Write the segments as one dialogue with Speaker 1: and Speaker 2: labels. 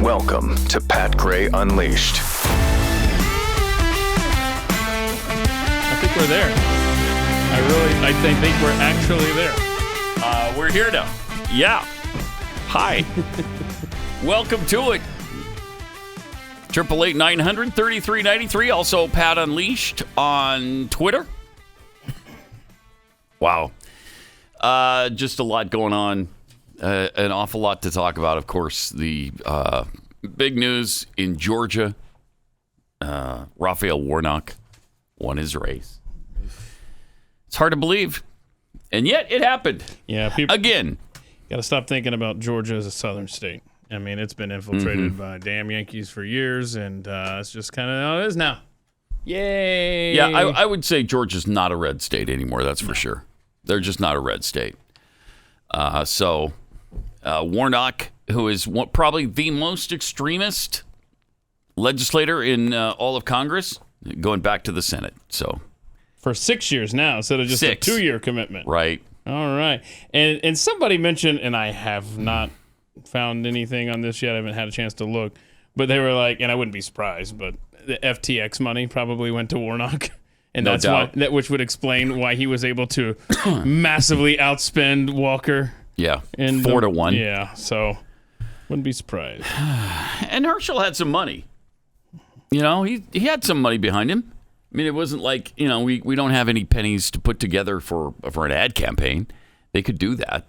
Speaker 1: Welcome to Pat Gray Unleashed.
Speaker 2: I think we're there. I think we're actually there.
Speaker 3: We're here now. Yeah. Hi. Welcome to it. 888-900-3393. Also, Pat Unleashed on Twitter. Wow. Just a lot going on. An awful lot to talk about. Of course, the big news in Georgia. Raphael Warnock won his race. It's hard to believe. And yet it happened.
Speaker 2: Yeah, people
Speaker 3: again.
Speaker 2: Got to stop thinking about Georgia as a southern state. I mean, it's been infiltrated by damn Yankees for years, and it's just kind of how it is now. Yay!
Speaker 3: Yeah, I would say Georgia's not a red state anymore. That's for sure. They're just not a red state. So Warnock, who is probably the most extremist legislator in all of Congress, going back to the Senate. So
Speaker 2: for 6 years now instead of just a 2-year commitment.
Speaker 3: Right.
Speaker 2: All right. And somebody mentioned, and I have not found anything on this yet. I haven't had a chance to look. But they were like, and I wouldn't be surprised, but the FTX money probably went to Warnock. And
Speaker 3: no
Speaker 2: that's
Speaker 3: doubt.
Speaker 2: which would explain why he was able to massively outspend Walker.
Speaker 3: Yeah, 4-1.
Speaker 2: Yeah, so wouldn't be surprised.
Speaker 3: And Herschel had some money. You know, he had some money behind him. I mean, it wasn't like, you know, we don't have any pennies to put together for an ad campaign. They could do that.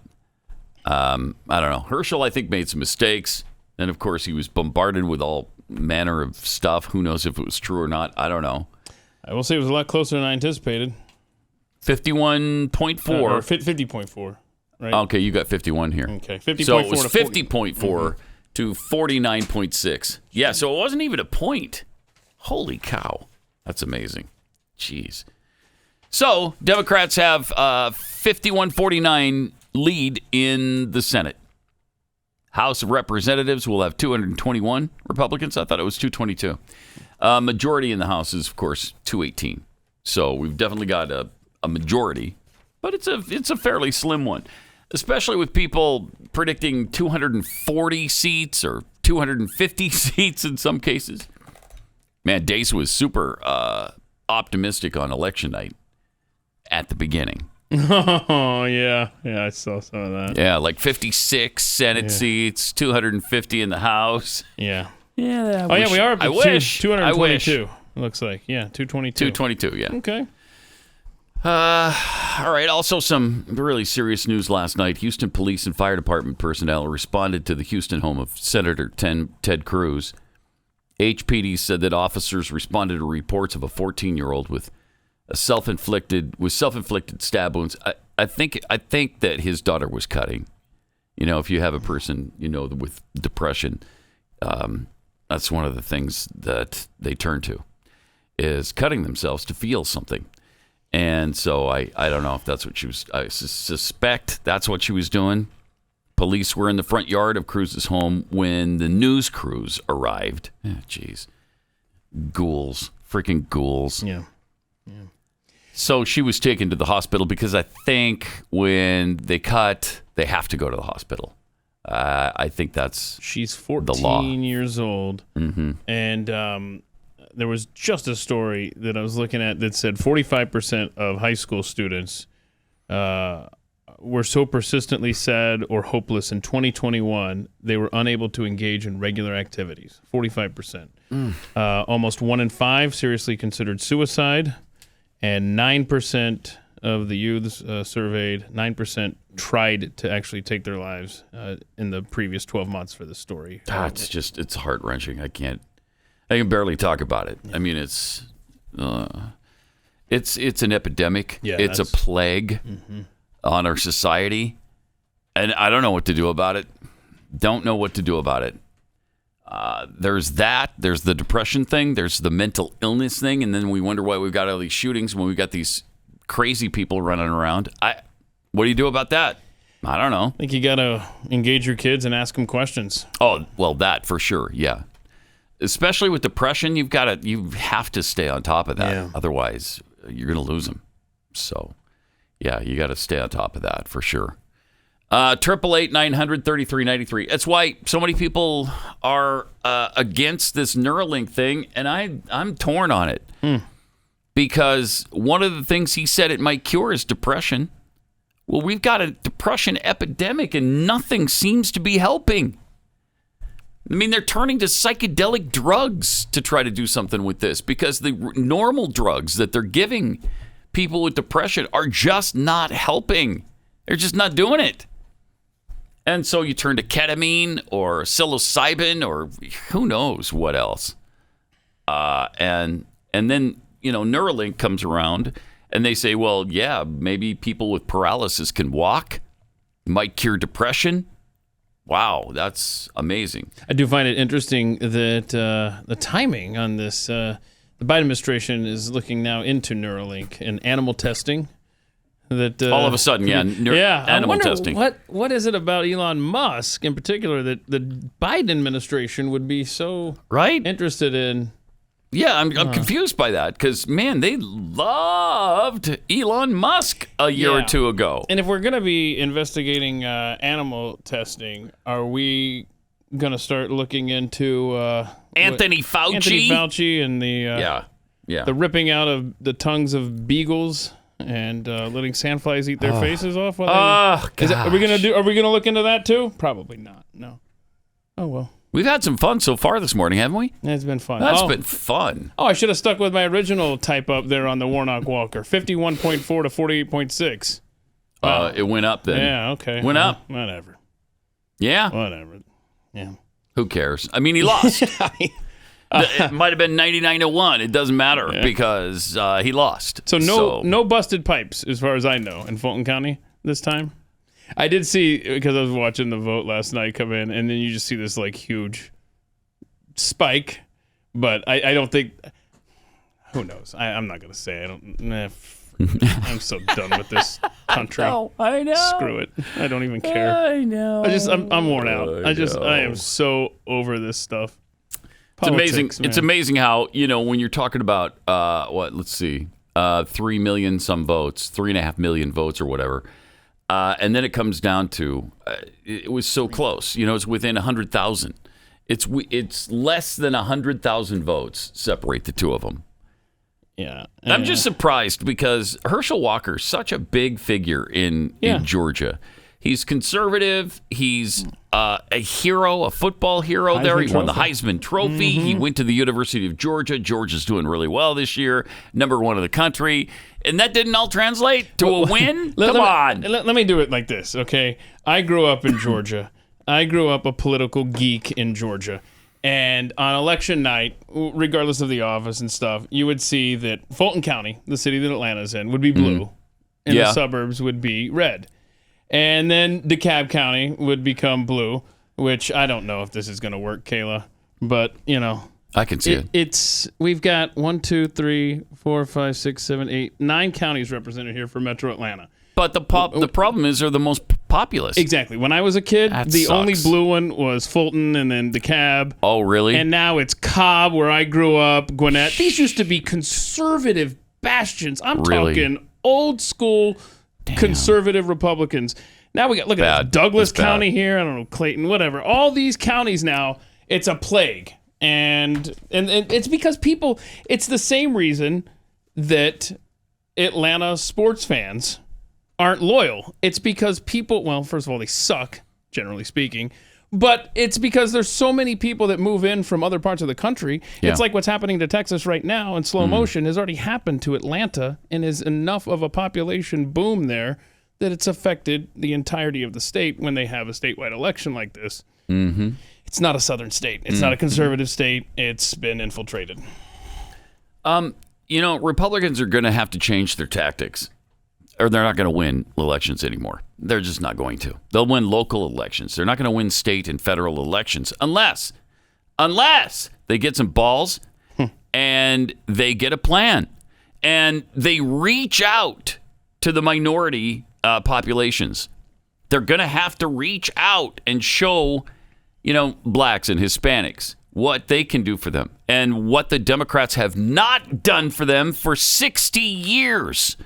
Speaker 3: I don't know. Herschel, I think, made some mistakes. And, of course, he was bombarded with all manner of stuff. Who knows if it was true or not? I don't know.
Speaker 2: I will say it was a lot closer than I anticipated.
Speaker 3: 51.4.
Speaker 2: 50.4. Right?
Speaker 3: Okay, you got 51 here.
Speaker 2: Okay, 50.4
Speaker 3: so it was
Speaker 2: to
Speaker 3: 50.4 to 49.6. Yeah, so it wasn't even a point. Holy cow. That's amazing. Jeez. So, Democrats have 51-49 lead in the Senate. House of Representatives will have 221 Republicans. I thought it was 222. Majority in the House is, of course, 218. So we've definitely got a majority, but it's a fairly slim one, especially with people predicting 240 seats or 250 seats in some cases. Man, Dace was super optimistic on election night at the beginning.
Speaker 2: Oh, yeah. Yeah, I saw some of that.
Speaker 3: Yeah, like 56 Senate seats, 250 in the House.
Speaker 2: Yeah.
Speaker 3: Yeah.
Speaker 2: We are up to 222. It looks like. Yeah, 222.
Speaker 3: 222, yeah.
Speaker 2: Okay.
Speaker 3: All right. Also, some really serious news last night. Houston police and fire department personnel responded to the Houston home of Senator Ted Cruz. HPD said that officers responded to reports of a 14-year-old with self-inflicted stab wounds. I think that his daughter was cutting. You know, if you have a person, you know, with depression, that's one of the things that they turn to, is cutting themselves to feel something. And so I don't know if that's what she was. I suspect that's what she was doing. Police were in the front yard of Cruz's home when the news crews arrived. Jeez. Ghouls. Freaking ghouls.
Speaker 2: Yeah.
Speaker 3: So she was taken to the hospital because I think when they cut, they have to go to the hospital. I think
Speaker 2: she's
Speaker 3: 14 the law.
Speaker 2: Years old. Mm-hmm. And there was just a story that I was looking at that said 45% of high school students were so persistently sad or hopeless in 2021 they were unable to engage in regular activities. 45%. Almost 1 in 5 seriously considered suicide, and 9% of the youths surveyed, 9% tried to actually take their lives in the previous 12 months for this story.
Speaker 3: It's heart-wrenching. I can barely talk about it. I mean, it's an epidemic.
Speaker 2: Yeah,
Speaker 3: it's a plague on our society, and I don't know what to do about it. Don't know what to do about it. There's that. There's the depression thing. There's the mental illness thing, and then we wonder why we've got all these shootings when we've got these crazy people running around. What do you do about that? I don't know.
Speaker 2: I think you got to engage your kids and ask them questions.
Speaker 3: Oh, well, that for sure. Yeah. Especially with depression, you have to stay on top of that.
Speaker 2: Yeah.
Speaker 3: Otherwise, you're going to lose them. So, yeah, you got to stay on top of that for sure. 888-900-3393. That's why so many people are against this Neuralink thing, and I'm torn on it. Because one of the things he said it might cure is depression. Well, we've got a depression epidemic, and nothing seems to be helping. I mean, they're turning to psychedelic drugs to try to do something with this because the normal drugs that they're giving people with depression are just not helping. They're just not doing it. And so you turn to ketamine or psilocybin or who knows what else. And then, Neuralink comes around and they say, well, yeah, maybe people with paralysis can walk, might cure depression. Wow, that's amazing.
Speaker 2: I do find it interesting that the timing on this, the Biden administration is looking now into Neuralink and animal testing. That
Speaker 3: all of a sudden, animal testing.
Speaker 2: What is it about Elon Musk in particular that the Biden administration would be so interested in?
Speaker 3: Yeah, I'm confused by that because, man, they loved Elon Musk a year or two ago.
Speaker 2: And if we're going to be investigating animal testing, are we going to start looking into
Speaker 3: Anthony Fauci?
Speaker 2: Anthony Fauci and the the ripping out of the tongues of beagles and letting sandflies eat their faces off? Are we going to look into that too? Probably not. No. Oh well.
Speaker 3: We've had some fun so far this morning, haven't we?
Speaker 2: It's been fun.
Speaker 3: That's been fun.
Speaker 2: Oh, I should have stuck with my original type up there on the Warnock Walker. 51.4 to 48.6.
Speaker 3: It went up then.
Speaker 2: Yeah, okay.
Speaker 3: Went up.
Speaker 2: Whatever.
Speaker 3: Yeah?
Speaker 2: Whatever. Yeah.
Speaker 3: Who cares? I mean, he lost. It might have been 99-1. It doesn't matter because he lost.
Speaker 2: So no busted pipes as far as I know in Fulton County this time. I did see, because I was watching the vote last night come in, and then you just see this like huge spike. But I don't think, who knows? I'm not going to say. I'm so done with this country.
Speaker 3: I know.
Speaker 2: Screw it. I don't even care.
Speaker 3: I know.
Speaker 2: I'm worn out. I am so over this stuff.
Speaker 3: Politics, it's amazing how, when you're talking about, 3 million some votes, 3.5 million votes or whatever. And then it comes down to, it was so close. It's within 100,000. It's less than 100,000 votes separate the two of them.
Speaker 2: Yeah.
Speaker 3: I'm just surprised because Herschel Walker's such a big figure in Georgia. He's conservative. He's a hero, a football hero there. He won the Heisman Trophy. Mm-hmm. He went to the University of Georgia. Georgia's doing really well this year. #1 in the country. And that didn't all translate to a win? Come on.
Speaker 2: Let me do it like this, okay? I grew up in Georgia. I grew up a political geek in Georgia. And on election night, regardless of the office and stuff, you would see that Fulton County, the city that Atlanta's in, would be blue. And the suburbs would be red. And then DeKalb County would become blue, which I don't know if this is going to work, Kayla. But,
Speaker 3: I can see it.
Speaker 2: We've got 1, 2, 3, 4, 5, 6, 7, 8, 9 counties represented here for Metro Atlanta.
Speaker 3: But the problem is they're the most populous.
Speaker 2: Exactly. When I was a kid, the only blue one was Fulton and then DeKalb.
Speaker 3: Oh, really?
Speaker 2: And now it's Cobb, where I grew up, Gwinnett. These used to be conservative bastions. I'm talking old school conservative Republicans. Now we got, look at that, Douglas County here. I don't know, Clayton, whatever. All these counties now, it's a plague. And it's because people, it's the same reason that Atlanta sports fans aren't loyal. It's because people, well, first of all, they suck, generally speaking, but it's because there's so many people that move in from other parts of the country. Yeah. It's like what's happening to Texas right now in slow motion has already happened to Atlanta and is enough of a population boom there that it's affected the entirety of the state when they have a statewide election like this. Mm-hmm. It's not a southern state. It's not a conservative state. It's been infiltrated.
Speaker 3: Republicans are going to have to change their tactics, or they're not going to win elections anymore. They're just not going to. They'll win local elections. They're not going to win state and federal elections unless they get some balls and they get a plan and they reach out to the minority populations. They're going to have to reach out and show, blacks and Hispanics what they can do for them and what the Democrats have not done for them for 60 years.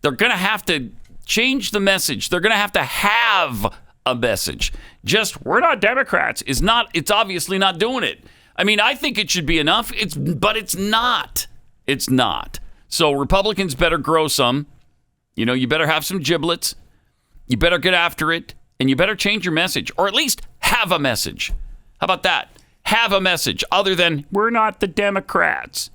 Speaker 3: They're going to have to Change the message. They're going to have a message. Just, we're not Democrats, it's obviously not doing it. I mean, I think it should be enough, but it's not. It's not. So Republicans better grow some. You better have some giblets. You better get after it, and you better change your message, or at least have a message. How about that? Have a message other than, we're not the Democrats.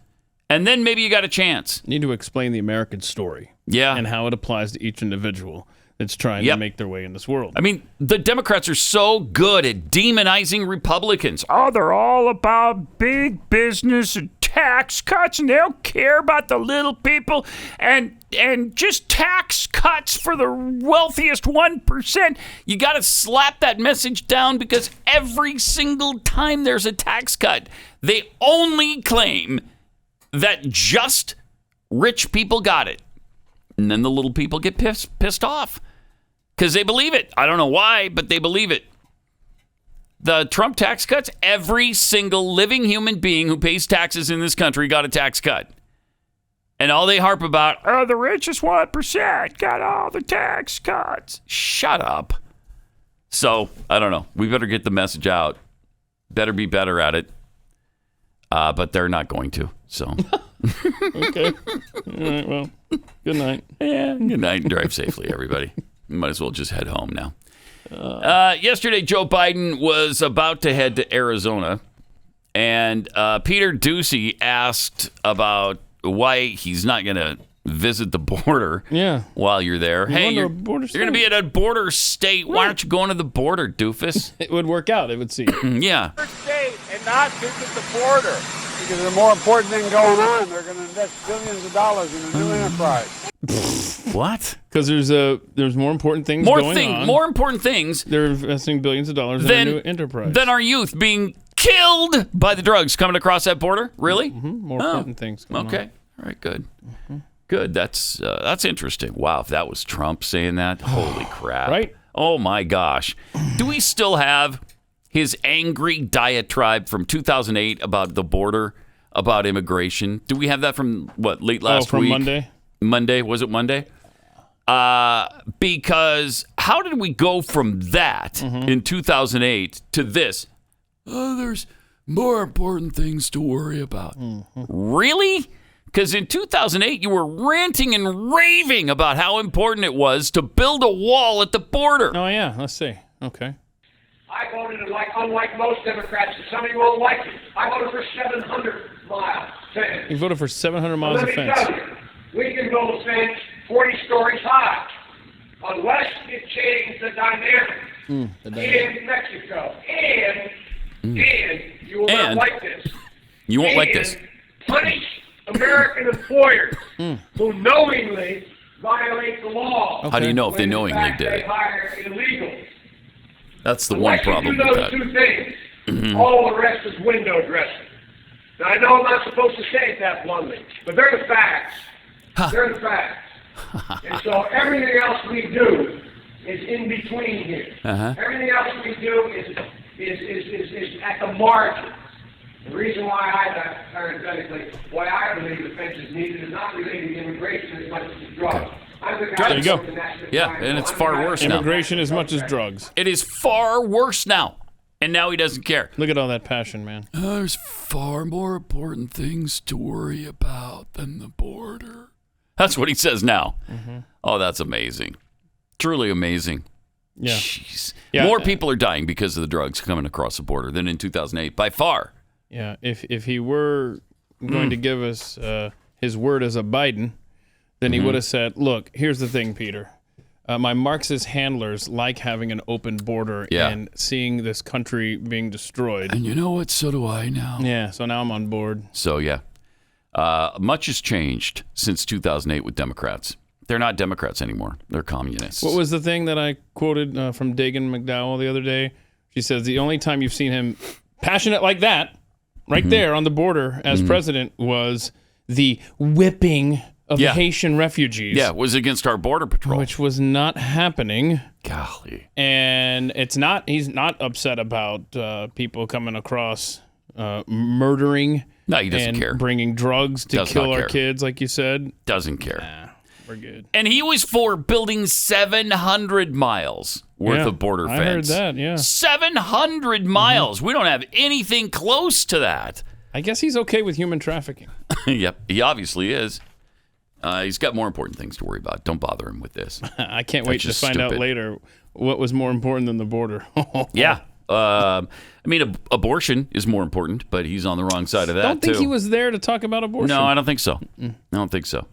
Speaker 3: And then maybe you got a chance.
Speaker 2: You need to explain the American story.
Speaker 3: Yeah.
Speaker 2: And how it applies to each individual that's trying to make their way in this world.
Speaker 3: I mean, the Democrats are so good at demonizing Republicans. Oh, they're all about big business and tax cuts, and they don't care about the little people, and just tax cuts for the wealthiest 1%. You got to slap that message down, because every single time there's a tax cut, they only claim that just rich people got it. And then the little people get pissed off because they believe it. I don't know why, but they believe it. The Trump tax cuts, every single living human being who pays taxes in this country got a tax cut. And all they harp about, the richest 1% got all the tax cuts. Shut up. So, I don't know. We better get the message out. Better be better at it. But they're not going to, so.
Speaker 2: Okay. All right, well, good night.
Speaker 3: Yeah, good night. Drive safely, everybody. You might as well just head home now. Yesterday, Joe Biden was about to head to Arizona, and Peter Doocy asked about why he's not going to visit the border while you're there. Hey, you're going to be at a border state. Why aren't you going to the border, doofus?
Speaker 2: It would work out, it would seem.
Speaker 3: Yeah.
Speaker 4: State and not visit the border, because there's a more important thing going on. They're going to invest billions of dollars in a new enterprise.
Speaker 3: What?
Speaker 2: Because there's more important things going on.
Speaker 3: More important things.
Speaker 2: They're investing billions of dollars in a new enterprise.
Speaker 3: Than our youth being killed by the drugs coming across that border? Really?
Speaker 2: Mm-hmm. More important things going on.
Speaker 3: Okay. All right, good. Mm-hmm. Good. That's interesting. Wow, if that was Trump saying that, holy crap.
Speaker 2: Right?
Speaker 3: Oh, my gosh. Do we still have his angry diatribe from 2008 about the border, about immigration? Do we have that from, late last
Speaker 2: from
Speaker 3: week?
Speaker 2: Monday?
Speaker 3: Monday? Was it Monday? Because how did we go from that in 2008 to this? There's more important things to worry about. Really? Because in 2008, you were ranting and raving about how important it was to build a wall at the border.
Speaker 2: Oh, yeah. Let's see. Okay.
Speaker 5: I voted unlike most Democrats, and some of you won't like it. I voted for 700-mile fence.
Speaker 2: You voted for 700 miles of fence.
Speaker 5: Let me tell you, we can build a fence 40 stories high. Unless it changed the dynamic in Mexico. And you will not like this.
Speaker 3: You won't like this.
Speaker 5: Punish American employers who knowingly violate the law.
Speaker 3: How do you know if they knowingly did
Speaker 5: They
Speaker 3: it?
Speaker 5: hire illegals.
Speaker 3: That's the one problem with
Speaker 5: Unless
Speaker 3: that.
Speaker 5: you do those 2 things, all the rest is window dressing. Now, I know I'm not supposed to say it that bluntly, but they're the facts. They're the facts. And so everything else we do is in between here. Everything else we do is at the margin. The reason why why I believe the fence is needed is not related to immigration as much as to drugs.
Speaker 2: There you go.
Speaker 3: Yeah, and it's far worse now.
Speaker 2: Immigration as much as drugs.
Speaker 3: It is far worse now. And now he doesn't care.
Speaker 2: Look at all that passion, man.
Speaker 3: There's far more important things to worry about than the border. That's what he says now. Oh, that's amazing. Truly amazing.
Speaker 2: Yeah.
Speaker 3: Jeez.
Speaker 2: Yeah.
Speaker 3: More people are dying because of the drugs coming across the border than in 2008, by far.
Speaker 2: Yeah, if he were going to give us his word as a Biden, then he would have said, look, here's the thing, Peter. My Marxist handlers like having an open border and seeing this country being destroyed.
Speaker 3: And you know what? So do I now.
Speaker 2: Yeah, so now I'm on board.
Speaker 3: So, yeah. Much has changed since 2008 with Democrats. They're not Democrats anymore. They're communists.
Speaker 2: What was the thing that I quoted from Dagan McDowell the other day? She says the only time you've seen him passionate like that, right there on the border as president, was the whipping of the Haitian refugees.
Speaker 3: Yeah, it was against our border patrol.
Speaker 2: Which was not happening.
Speaker 3: Golly.
Speaker 2: And he's not upset about people coming across murdering.
Speaker 3: No, he doesn't
Speaker 2: and
Speaker 3: care.
Speaker 2: Bringing drugs to kill our kids, like you said.
Speaker 3: Doesn't care.
Speaker 2: We're good.
Speaker 3: And he was for building 700 miles worth of border fence.
Speaker 2: I heard that, yeah.
Speaker 3: 700 miles. We don't have anything close to that.
Speaker 2: I guess he's okay with human trafficking.
Speaker 3: Yep, he obviously is. He's got more important things to worry about. Don't bother him with this.
Speaker 2: I can't wait to find out later what was more important than the border.
Speaker 3: Yeah. I mean, abortion is more important, but he's on the wrong side of that,
Speaker 2: don't think he was there to talk about abortion.
Speaker 3: No, I don't think so. I don't think so.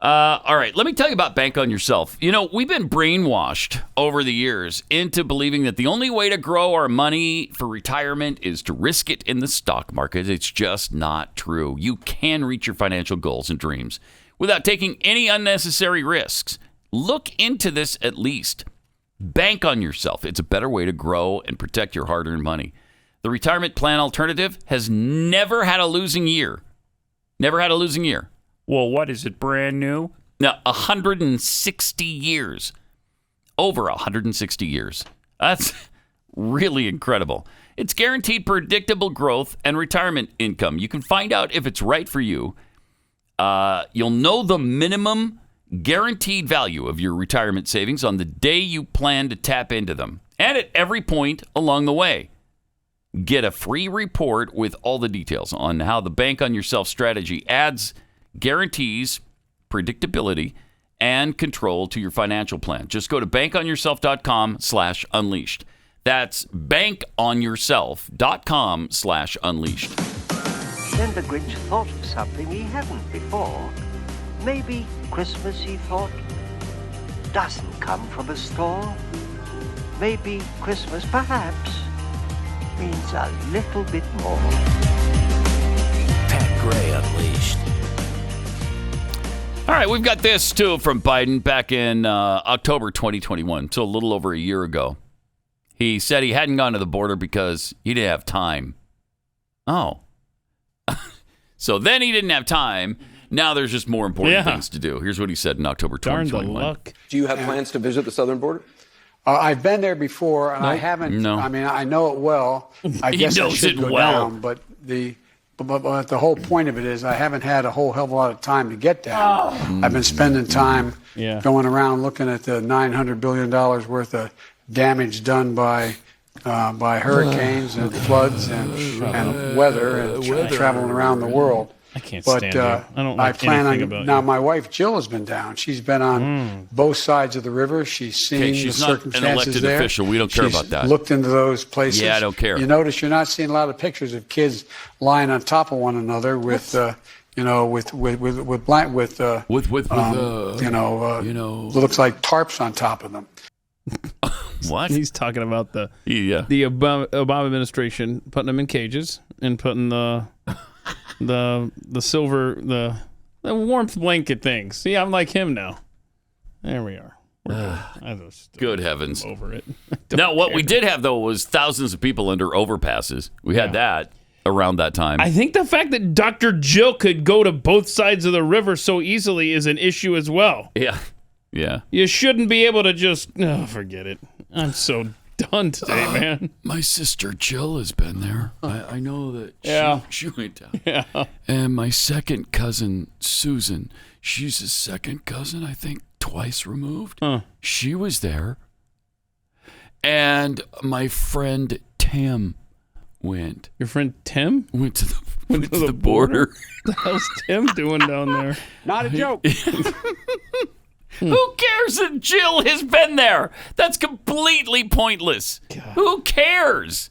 Speaker 3: All right, let me tell you about Bank on Yourself. You know, we've been brainwashed over the years into believing that the only way to grow our money for retirement is to risk it in the stock market. It's just not true. You can reach your financial goals and dreams without taking any unnecessary risks. Look into this at least. Bank on yourself. It's a better way to grow and protect your hard-earned money. The retirement plan alternative has never had a losing year. Never had a losing year. Well, what is it, brand new? Now, 160 years. Over 160 years. That's really incredible. It's guaranteed predictable growth and retirement income. You can find out if it's right for you. You'll know the minimum guaranteed value of your retirement savings on the day you plan to tap into them, and at every point along the way. Get a free report with all the details on how the Bank on Yourself strategy adds guarantees, predictability, and control to your financial plan. Just go to bankonyourself.com/unleashed. That's bankonyourself.com/unleashed.
Speaker 6: Then the Grinch thought of something he hadn't before. Maybe Christmas, he thought, doesn't come from a store. Maybe Christmas, perhaps, means a little bit more.
Speaker 7: Pat Gray Unleashed.
Speaker 3: All right, we've got this, too, from Biden back in October 2021, so a little over a year ago. He said he hadn't gone to the border because he didn't have time. Oh. So then he didn't have time. Now there's just more important things to do. Here's what he said in October 2021.
Speaker 2: Darn the luck.
Speaker 8: Do you have plans to visit the southern border?
Speaker 4: I've been there before, and I haven't.
Speaker 3: No.
Speaker 4: I mean, I know it well. I guess I should go down, but the whole point of it is I haven't had a whole hell of a lot of time to get down. I've been spending time going around looking at the $900 billion worth of damage done by hurricanes and floods and weather and traveling around the world.
Speaker 2: I can't stand you. I don't like
Speaker 4: plan
Speaker 2: anything
Speaker 4: on,
Speaker 2: about
Speaker 4: now,
Speaker 2: you.
Speaker 4: my wife Jill has been down. She's been on both sides of the river. She's seen the
Speaker 3: she's
Speaker 4: circumstances
Speaker 3: not an elected
Speaker 4: there.
Speaker 3: official. We don't care
Speaker 4: She's
Speaker 3: about that.
Speaker 4: Looked into those places.
Speaker 3: Yeah, I don't care.
Speaker 4: You notice you're not seeing a lot of pictures of kids lying on top of one another with what looks like tarps on top of them.
Speaker 3: What?
Speaker 2: He's talking about the Obama administration putting them in cages and putting the silver the warmth blanket things. See, I'm like him now. There we are.
Speaker 3: Good heavens.
Speaker 2: I'm over it.
Speaker 3: Now, what we did have, though, was thousands of people under overpasses. We had that around that time.
Speaker 2: I think the fact that Dr. Jill could go to both sides of the river so easily is an issue as well.
Speaker 3: Yeah. Yeah.
Speaker 2: You shouldn't be able to just forget it. I'm so done today, man.
Speaker 3: My sister Jill has been there. I know that she went down.
Speaker 2: Yeah.
Speaker 3: And my second cousin, Susan, she's a second cousin, I think, twice removed. She was there. And my friend Tim went.
Speaker 2: Your friend Tim?
Speaker 3: Went to the border.
Speaker 2: What the hell's Tim doing down there?
Speaker 4: Not a joke.
Speaker 3: Who cares that Jill has been there? That's completely pointless. God. Who cares?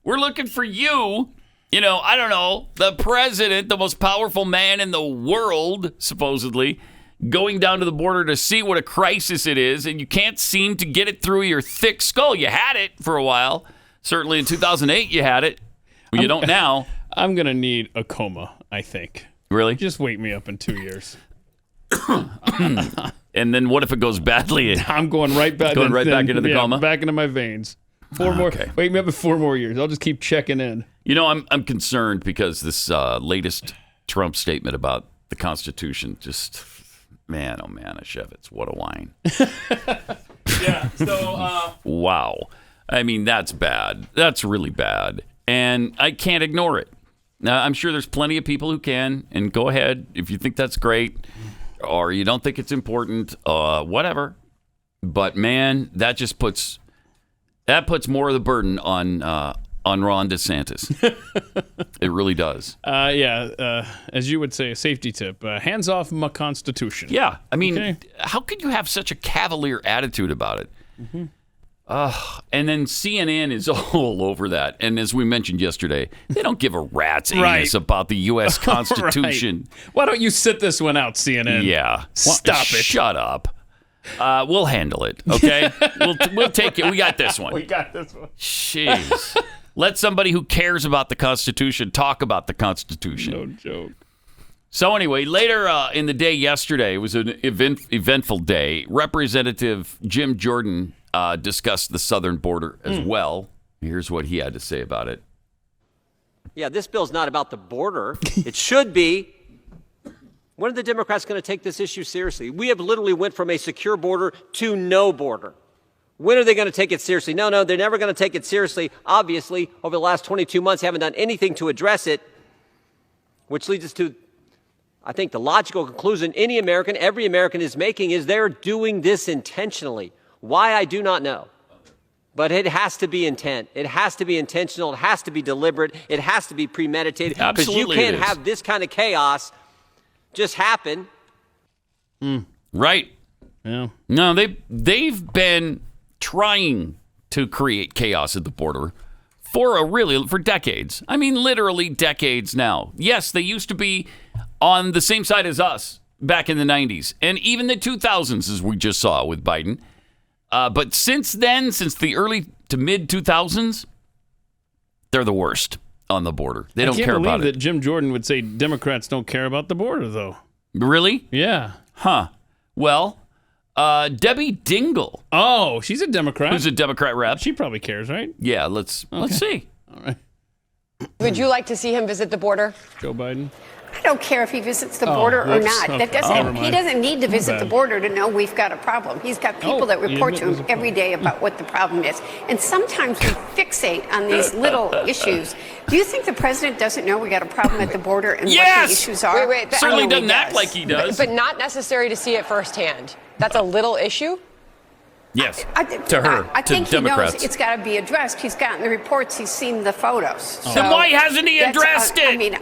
Speaker 3: We're looking for you. You know, I don't know, the president, the most powerful man in the world, supposedly, going down to the border to see what a crisis it is, and you can't seem to get it through your thick skull. You had it for a while. Certainly in 2008, you had it. Well, you don't now.
Speaker 2: I'm going to need a coma, I think.
Speaker 3: Really?
Speaker 2: Just wake me up in 2 years.
Speaker 3: And then what if it goes badly?
Speaker 2: I'm going right back.
Speaker 3: Back into the coma?
Speaker 2: Back into my veins. Wake me up in 4 more years. I'll just keep checking in.
Speaker 3: You know, I'm concerned because this latest Trump statement about the Constitution just, man, oh man, Ashevitz, what a whine.
Speaker 2: Yeah, so...
Speaker 3: wow. I mean, that's bad. That's really bad. And I can't ignore it. Now, I'm sure there's plenty of people who can, and go ahead if you think that's great. or you don't think it's important, whatever. But man, that just puts more of the burden on Ron DeSantis. It really does.
Speaker 2: As you would say, a safety tip: hands off my Constitution.
Speaker 3: Yeah, I mean, how could you have such a cavalier attitude about it? Mm-hmm. And then CNN is all over that. And as we mentioned yesterday, they don't give a rat's anus about the U.S. Constitution.
Speaker 2: Right. Why don't you sit this one out, CNN?
Speaker 3: Yeah,
Speaker 2: stop it.
Speaker 3: Shut up. We'll handle it, okay? we'll take it. We got this one. Jeez. Let somebody who cares about the Constitution talk about the Constitution.
Speaker 2: No joke.
Speaker 3: So anyway, later in the day yesterday, it was an eventful day. Representative Jim Jordan discussed the southern border as well. Here's what he had to say about it.
Speaker 7: Yeah, this bill's not about the border. It should be. When are the Democrats going to take this issue seriously? We have literally went from a secure border to no border. When are they going to take it seriously? No, they're never going to take it seriously. Obviously, over the last 22 months, they haven't done anything to address it, which leads us to, I think, the logical conclusion every American is making is they're doing this intentionally. Why, I do not know. But it has to be intent. It has to be intentional. It has to be deliberate. It has to be premeditated. Because you can't have this kind of chaos just happen.
Speaker 3: Right.
Speaker 2: Yeah.
Speaker 3: No, they've been trying to create chaos at the border for decades. I mean, literally decades now. Yes, they used to be on the same side as us back in the 90s and even the 2000s, as we just saw with Biden. But since then, since the early to mid 2000s, they're the worst on the border. They don't care about it.
Speaker 2: I can't believe that Jim Jordan would say Democrats don't care about the border, though.
Speaker 3: Really?
Speaker 2: Yeah.
Speaker 3: Huh. Well, Debbie Dingell.
Speaker 2: Oh, she's a Democrat.
Speaker 3: Who's a Democrat rep?
Speaker 2: She probably cares, right?
Speaker 3: Yeah, let's see.
Speaker 2: All right.
Speaker 9: Would you like to see him visit the border?
Speaker 2: Joe Biden?
Speaker 10: I don't care if he visits the border or not.
Speaker 2: Okay.
Speaker 10: He doesn't need to visit the border to know we've got a problem. He's got people that report to him every day about what the problem is. And sometimes we fixate on these little issues. Do you think the president doesn't know we got a problem at the border and what the issues are?
Speaker 9: Wait,
Speaker 3: certainly doesn't act like he does.
Speaker 9: But not necessary to see it firsthand. That's a little issue?
Speaker 3: Yes,
Speaker 10: to
Speaker 3: her,
Speaker 10: I
Speaker 3: to
Speaker 10: think
Speaker 3: Democrats.
Speaker 10: He knows it's got to be addressed. He's gotten the reports. He's seen the photos.
Speaker 3: Then why hasn't he addressed it?
Speaker 10: I mean,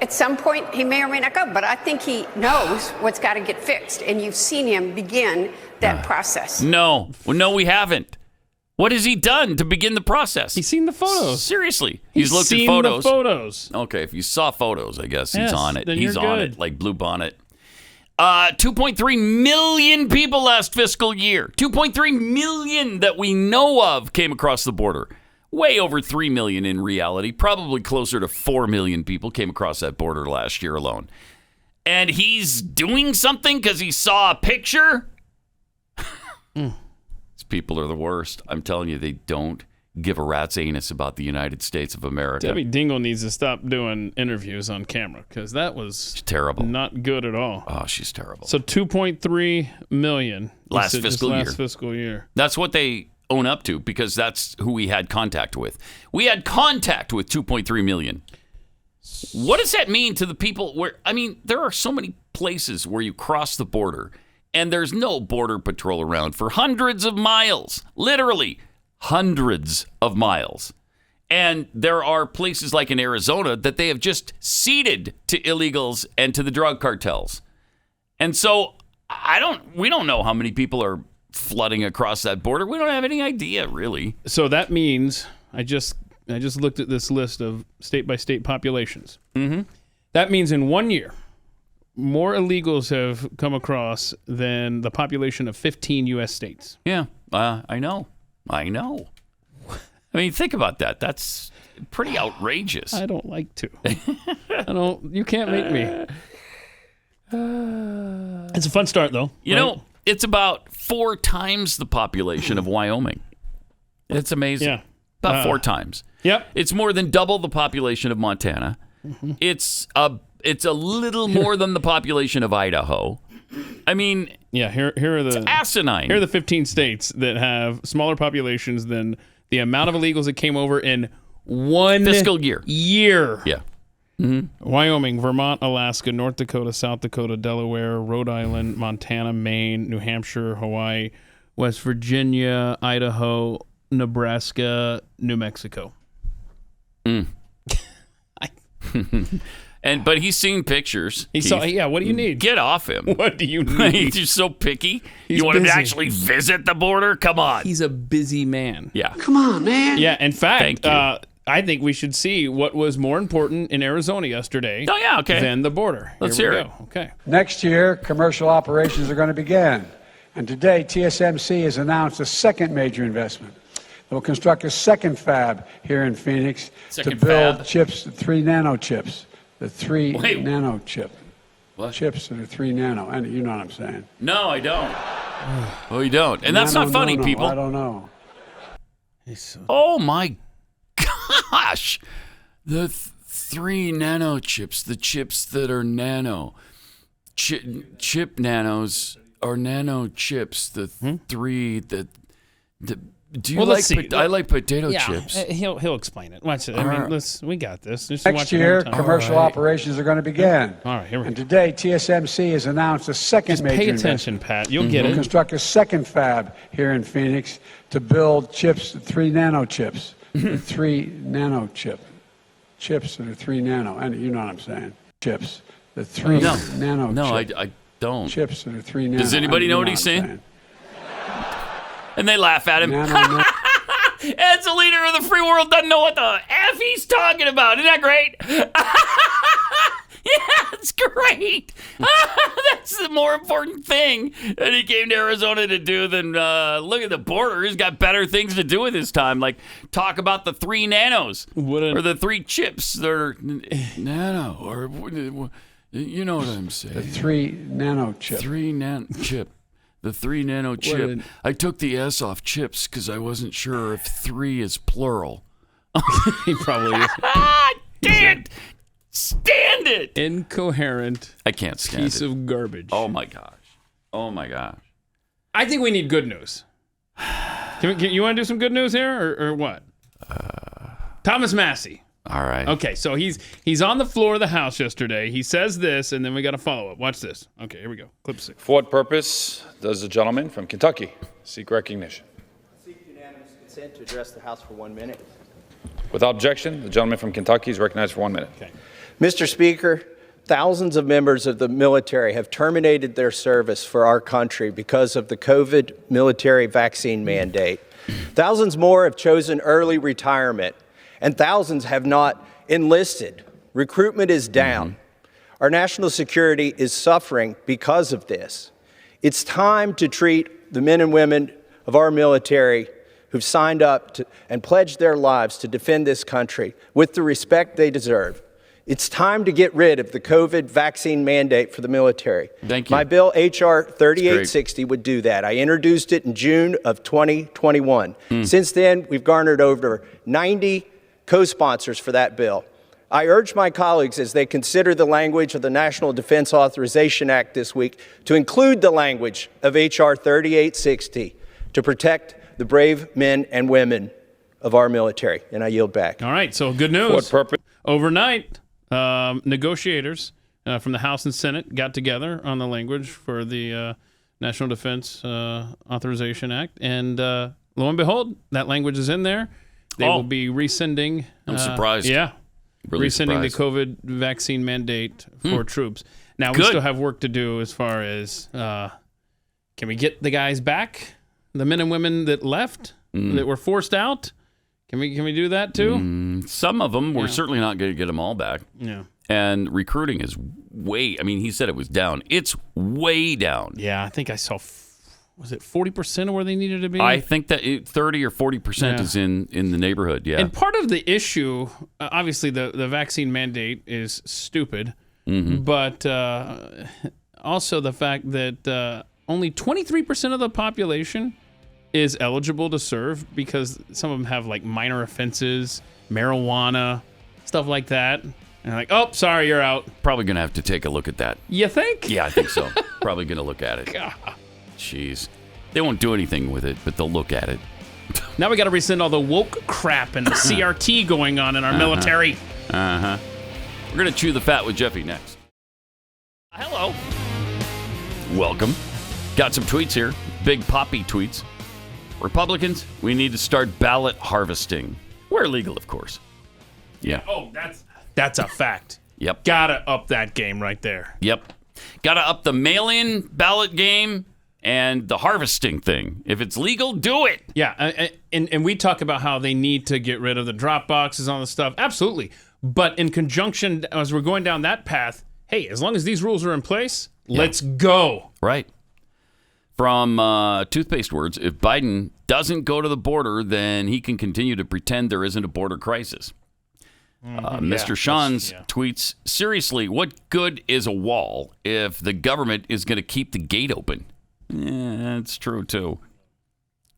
Speaker 10: at some point, he may or may not go, but I think he knows what's got to get fixed, and you've seen him begin that process.
Speaker 3: No, we haven't. What has he done to begin the process?
Speaker 2: He's seen the photos.
Speaker 3: Seriously, he's looked
Speaker 2: seen
Speaker 3: at photos.
Speaker 2: The photos.
Speaker 3: Okay, if you saw photos, I guess he's on it.
Speaker 2: Then
Speaker 3: He's
Speaker 2: you're
Speaker 3: on
Speaker 2: good.
Speaker 3: it like Blue Bonnet. 2.3 million people last fiscal year. 2.3 million that we know of came across the border. Way over 3 million in reality. Probably closer to 4 million people came across that border last year alone. And he's doing something because he saw a picture? These people are the worst. I'm telling you, they don't give a rat's anus about the United States of America.
Speaker 2: Debbie Dingell needs to stop doing interviews on camera because that was
Speaker 3: terrible.
Speaker 2: Not good at all.
Speaker 3: Oh, she's terrible.
Speaker 2: So 2.3 million
Speaker 3: last
Speaker 2: fiscal year.
Speaker 3: That's what they own up to because that's who we had contact with. We had contact with 2.3 million. What does that mean to the people there are so many places where you cross the border and there's no border patrol around for hundreds of miles, literally hundreds of miles. And there are places like in Arizona that they have just ceded to illegals and to the drug cartels. And so we don't know how many people are flooding across that border. We don't have any idea, really.
Speaker 2: So that means I just looked at this list of state by state populations. Mm-hmm. That means in 1 year, more illegals have come across than the population of 15 U.S. states.
Speaker 3: Yeah, I know. I mean, think about that. That's pretty outrageous.
Speaker 2: I don't like to. You can't make me. It's a fun start, though.
Speaker 3: You know, it's about 4 times the population of Wyoming. It's amazing.
Speaker 2: Yeah.
Speaker 3: About 4 times.
Speaker 2: Yep.
Speaker 3: It's more than double the population of Montana. Mm-hmm. It's a little more than the population of Idaho. I mean,
Speaker 2: yeah. Here are the
Speaker 3: asinine.
Speaker 2: Here are the 15 states that have smaller populations than the amount of illegals that came over in one
Speaker 3: fiscal year.
Speaker 2: Yeah. Wyoming, Vermont, Alaska, North Dakota, South Dakota, Delaware, Rhode Island, Montana, Maine, New Hampshire, Hawaii, West Virginia, Idaho, Nebraska, New Mexico.
Speaker 3: But he's seen pictures.
Speaker 2: What do you need?
Speaker 3: Get off him.
Speaker 2: What do you need?
Speaker 3: He's just so picky.
Speaker 2: He's
Speaker 3: you want him to
Speaker 2: busy.
Speaker 3: actually visit the border? Come on.
Speaker 2: He's a busy man.
Speaker 3: Yeah.
Speaker 4: Come on, man.
Speaker 2: Yeah, in fact,
Speaker 3: Thank you.
Speaker 2: I think we should see what was more important in Arizona yesterday than the border.
Speaker 3: Let's
Speaker 2: Here we
Speaker 3: hear
Speaker 2: go.
Speaker 3: it.
Speaker 2: Okay.
Speaker 4: Next year, commercial operations are going to begin. And today, TSMC has announced a second major investment. It will construct a second fab here in Phoenix to build chips, 3 nano chips. The 3 nano chip.
Speaker 3: What?
Speaker 4: Chips that are 3 nano. And you know what I'm saying.
Speaker 3: No, I don't. Oh, you don't. And that's not funny, people.
Speaker 4: I don't know.
Speaker 3: Oh, my gosh. The 3 nano chips, the chips that are nano. Chip nanos are nano chips. The 3 that... Do you I like potato chips.
Speaker 2: He'll explain it. Watch it. We got this. Just
Speaker 4: Next year, commercial operations are going to begin.
Speaker 2: All right, here we go.
Speaker 4: And today, TSMC has announced a second major
Speaker 2: pay
Speaker 4: investment.
Speaker 2: attention, Pat. You'll get
Speaker 4: We'll
Speaker 2: it.
Speaker 4: construct a second fab here in Phoenix to build chips, 3 nano chips. The 3 nano chip. Chips that are 3 nano. And you know what I'm saying. Chips. The 3 nano chip.
Speaker 3: No, I don't.
Speaker 4: Chips that are 3 nano.
Speaker 3: Does anybody know what he's saying? And they laugh at him. Ed's the leader of the free world, doesn't know what the F he's talking about. Isn't that great? Yeah, it's great. That's the more important thing that he came to Arizona to do than look at the border. He's got better things to do with his time, like talk about the 3 nanos or the 3 chips that are nano, or you know what I'm saying.
Speaker 4: The 3 nano chip.
Speaker 3: 3 nano chip. The 3 nano chip. I took the S off chips because I wasn't sure if 3 is plural.
Speaker 2: He probably is.
Speaker 3: Can't stand it.
Speaker 2: Incoherent.
Speaker 3: I can't stand
Speaker 2: piece
Speaker 3: it.
Speaker 2: of garbage.
Speaker 3: Oh my gosh. Oh my gosh.
Speaker 2: I think we need good news. You want to do some good news here, or what? Thomas Massey.
Speaker 3: All right.
Speaker 2: Okay, so he's on the floor of the House yesterday. He says this, and then we got to follow up. Watch this. Okay, here we go. Clip 6.
Speaker 11: For what purpose does the gentleman from Kentucky seek recognition?
Speaker 12: I seek unanimous consent to address the House for 1 minute.
Speaker 11: Without objection, the gentleman from Kentucky is recognized for 1 minute.
Speaker 2: Okay.
Speaker 12: Mr. Speaker, thousands of members of the military have terminated their service for our country because of the COVID military vaccine mandate. Thousands more have chosen early retirement, and thousands have not enlisted. Recruitment is down. Our national security is suffering because of this. It's time to treat the men and women of our military who've signed up and pledged their lives to defend this country with the respect they deserve. It's time to get rid of the COVID vaccine mandate for the military.
Speaker 3: Thank you.
Speaker 12: My bill, H.R. 3860, would do that. I introduced it in June of 2021. Since then, we've garnered over 90 co-sponsors for that bill. I urge my colleagues, as they consider the language of the National Defense Authorization Act this week, to include the language of H.R. 3860 to protect the brave men and women of our military. And I yield back.
Speaker 2: All right, so good news.
Speaker 11: For what purpose?
Speaker 2: Overnight, negotiators from the House and Senate got together on the language for the National Defense Authorization Act, and lo and behold, that language is in there. They will be rescinding.
Speaker 3: I'm surprised.
Speaker 2: Yeah.
Speaker 3: Really
Speaker 2: rescinding
Speaker 3: surprised.
Speaker 2: the COVID vaccine mandate for troops. Now, we still have work to do as far as can we get the guys back? The men and women that left, that were forced out? Can we do that too?
Speaker 3: Some of them, we're certainly not going to get them all back.
Speaker 2: Yeah.
Speaker 3: And recruiting is he said it was down. It's way down.
Speaker 2: Yeah, I think I saw, was it 40% of where they needed to be?
Speaker 3: I think that 30 or 40% is in the neighborhood, yeah.
Speaker 2: And part of the issue, obviously the vaccine mandate is stupid, but also the fact that only 23% of the population is eligible to serve because some of them have like minor offenses, marijuana, stuff like that. And they're like, oh, sorry, you're out.
Speaker 3: Probably going to have to take a look at that.
Speaker 2: You think?
Speaker 3: Yeah, I think so. Probably going to look at it.
Speaker 2: God.
Speaker 3: Jeez. They won't do anything with it, but they'll look at it.
Speaker 2: Now we got to rescind all the woke crap and the CRT going on in our military.
Speaker 3: We're going to chew the fat with Jeffy next. Hello. Welcome. Got some tweets here. Big Poppy tweets. Republicans, we need to start ballot harvesting. Where legal, of course. Yeah.
Speaker 2: Oh, that's a fact.
Speaker 3: Yep.
Speaker 2: Gotta up that game right there.
Speaker 3: Yep. Gotta up the mail-in ballot game and the harvesting thing. If it's legal, do it.
Speaker 2: Yeah, and we talk about how they need to get rid of the drop boxes on the stuff. Absolutely. But in conjunction, as we're going down that path, hey, as long as these rules are in place, let's go.
Speaker 3: Right. From Toothpaste Words, if Biden doesn't go to the border, then he can continue to pretend there isn't a border crisis. Mr. Sean's tweets, seriously, what good is a wall if the government is going to keep the gate open? Yeah, that's true, too.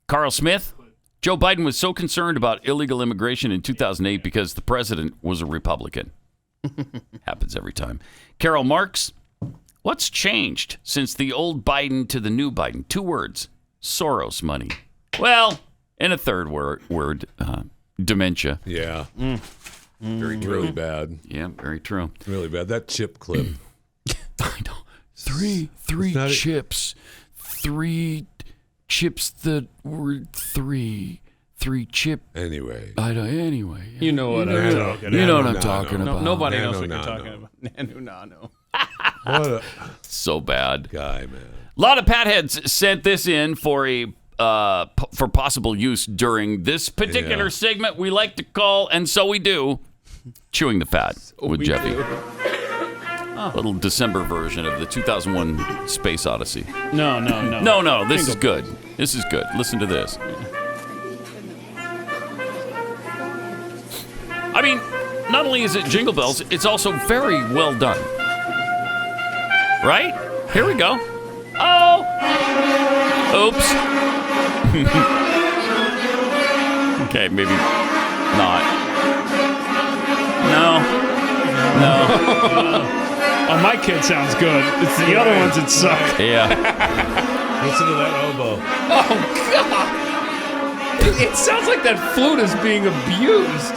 Speaker 3: Carl Smith, Joe Biden was so concerned about illegal immigration in 2008 because the president was a Republican. Happens every time. Carol Marks, what's changed since the old Biden to the new Biden? 2 words, Soros money. Well, and a third word, dementia.
Speaker 13: Yeah. Really bad.
Speaker 3: Yeah, very true.
Speaker 13: Really bad. That chip clip.
Speaker 3: I know. Three chips. 3 chips that were 3 chip.
Speaker 13: Anyway.
Speaker 3: I don't. Anyway.
Speaker 2: You know what I'm talking about.
Speaker 3: You know what I'm talking about.
Speaker 2: Nobody knows what you're talking about. Nanu.
Speaker 13: What a
Speaker 3: so bad
Speaker 13: guy, man.
Speaker 3: A lot of patheads sent this in for for possible use during this particular segment we like to call, and so we do, Chewing the Fat with Jeffy. A little December version of the 2001 Space Odyssey.
Speaker 2: No.
Speaker 3: No, this is good. This is good. Listen to this. I mean, not only is it Jingle Bells, it's also very well done. Right? Here we go. Oh! Oops. Okay, maybe not. No.
Speaker 2: Oh, my kid sounds good. It's the other ones that suck.
Speaker 3: Yeah.
Speaker 13: Listen to that oboe.
Speaker 2: Oh, God. It sounds like that flute is being abused.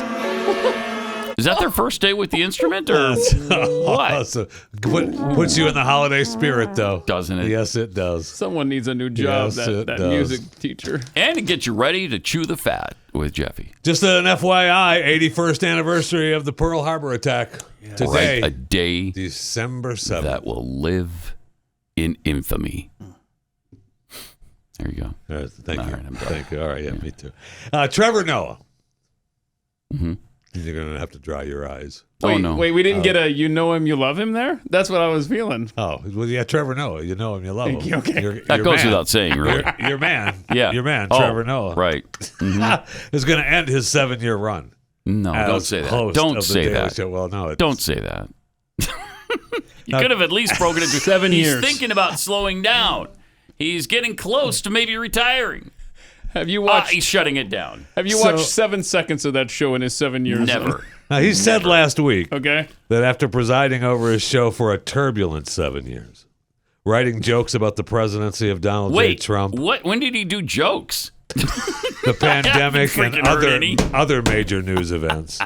Speaker 3: Is that their first day with the instrument, or what?
Speaker 13: Awesome. Puts you in the holiday spirit, though.
Speaker 3: Doesn't it?
Speaker 13: Yes, it does.
Speaker 2: Someone needs a new job, that music teacher.
Speaker 3: And to get you ready to chew the fat with Jeffy.
Speaker 13: Just an FYI, 81st anniversary of the Pearl Harbor attack today.
Speaker 3: Right, a day
Speaker 13: December 7th.
Speaker 3: that will live in infamy. There you go.
Speaker 13: Thank you.
Speaker 3: All right, I'm done.
Speaker 13: Thank you. All right, yeah, me too. Trevor Noah. Mm-hmm. You're going to have to dry your eyes.
Speaker 2: Wait, we didn't get a you know him, you love him there? That's what I was feeling.
Speaker 13: Oh, well, yeah, Trevor Noah. You know him, you love him.
Speaker 2: Okay.
Speaker 3: That goes without saying, really.
Speaker 13: Your man.
Speaker 3: Yeah.
Speaker 13: Your man, Trevor Noah.
Speaker 3: Right. Mm-hmm.
Speaker 13: is going to end his 7-year run.
Speaker 3: No, don't say that. Don't say that.
Speaker 13: Show. Well, no.
Speaker 3: Don't say that. You could have at least broken it to
Speaker 2: 7 years.
Speaker 3: He's thinking about slowing down. He's getting close to maybe retiring.
Speaker 2: Have you watched?
Speaker 3: He's shutting it down.
Speaker 2: Have you watched 7 seconds of that show in his 7 years?
Speaker 3: Never.
Speaker 13: Now, he said last week
Speaker 2: that
Speaker 13: after presiding over his show for a turbulent 7 years, writing jokes about the presidency of Donald J. Trump.
Speaker 3: What? When did he do jokes?
Speaker 13: The pandemic and other major news events.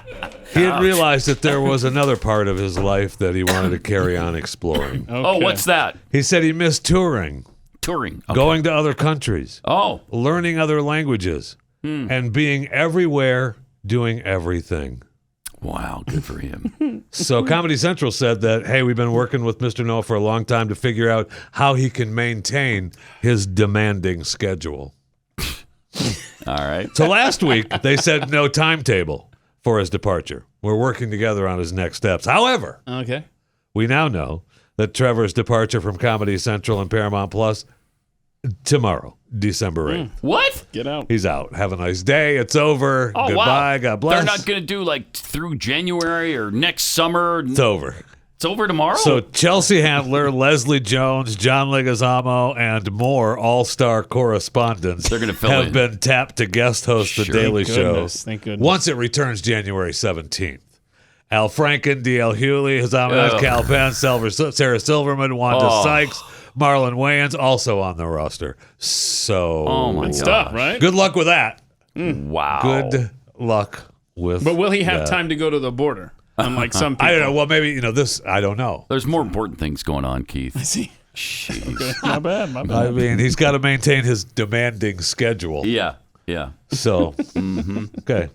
Speaker 13: He had realized that there was another part of his life that he wanted to carry on exploring.
Speaker 3: Okay. Oh, what's that?
Speaker 13: He said he missed touring.
Speaker 3: Okay.
Speaker 13: Going to other countries. Learning other languages. And being everywhere, doing everything.
Speaker 3: Wow, good for him.
Speaker 13: So Comedy Central said that, hey, we've been working with Mr. Noah for a long time to figure out how he can maintain his demanding schedule.
Speaker 3: All right.
Speaker 13: So last week, they said no timetable for his departure. We're working together on his next steps. However, we now know that Trevor's departure from Comedy Central and Paramount Plus tomorrow, December 8th.
Speaker 3: What?
Speaker 2: Get out.
Speaker 13: He's out. Have a nice day. It's over. Goodbye.
Speaker 3: Wow.
Speaker 13: God bless.
Speaker 3: They're not going to do like through January or next summer.
Speaker 13: It's over.
Speaker 3: It's over tomorrow?
Speaker 13: So Chelsea Handler, Leslie Jones, John Leguizamo, and more all-star correspondents have been tapped to guest host The Daily Show.
Speaker 2: Thank goodness.
Speaker 13: Once it returns January 17th. Al Franken, D.L. Hewley, Hazamas, Cal Penn, Sarah Silverman, Wanda Sykes, Marlon Wayans, also on the roster. So,
Speaker 3: my God.
Speaker 2: Stuff, right?
Speaker 13: Good luck with that.
Speaker 3: Wow.
Speaker 13: Good luck with
Speaker 2: But will he have
Speaker 13: that.
Speaker 2: time to go to the border? Unlike some people.
Speaker 13: I don't know. Well, maybe, this, I don't know.
Speaker 3: There's more important things going on, Keith.
Speaker 2: I see.
Speaker 3: Jeez.
Speaker 2: Okay. My bad.
Speaker 13: I mean, he's got to maintain his demanding schedule.
Speaker 3: Yeah.
Speaker 13: So, okay.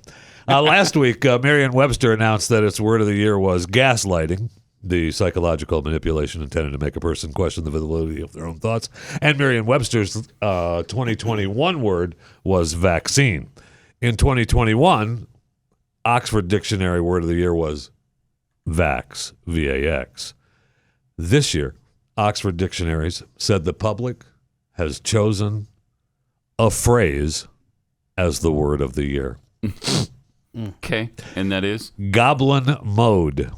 Speaker 13: Last week, Merriam-Webster announced that its word of the year was gaslighting, the psychological manipulation intended to make a person question the validity of their own thoughts. And Merriam-Webster's 2021 word was vaccine. In 2021, Oxford Dictionary word of the year was vax, V-A-X. This year, Oxford Dictionaries said the public has chosen a phrase as the word of the year.
Speaker 3: Okay, and that is?
Speaker 13: Goblin mode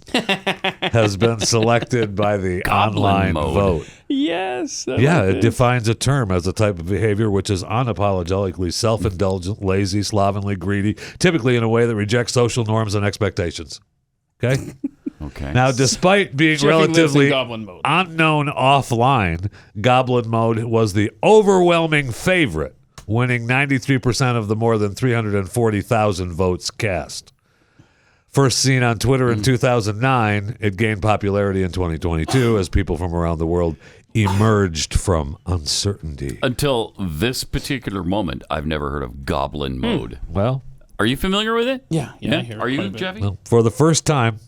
Speaker 13: has been selected by the online vote.
Speaker 2: Yes.
Speaker 13: It defines a term as a type of behavior which is unapologetically self-indulgent, lazy, slovenly, greedy, typically in a way that rejects social norms and expectations. Okay?
Speaker 3: Okay.
Speaker 13: Now, despite being
Speaker 2: Jeffy
Speaker 13: relatively
Speaker 2: goblin mode.
Speaker 13: unknown offline, Goblin mode was the overwhelming favorite, winning 93% of the more than 340,000 votes cast. First seen on Twitter in 2009, it gained popularity in 2022 as people from around the world emerged from uncertainty.
Speaker 3: Until this particular moment, I've never heard of goblin mode.
Speaker 13: Well,
Speaker 3: are you familiar with it?
Speaker 2: Yeah. I hear
Speaker 3: Are
Speaker 2: it
Speaker 3: you,
Speaker 2: quite a bit.
Speaker 3: Jeffy?
Speaker 13: well, for the first time,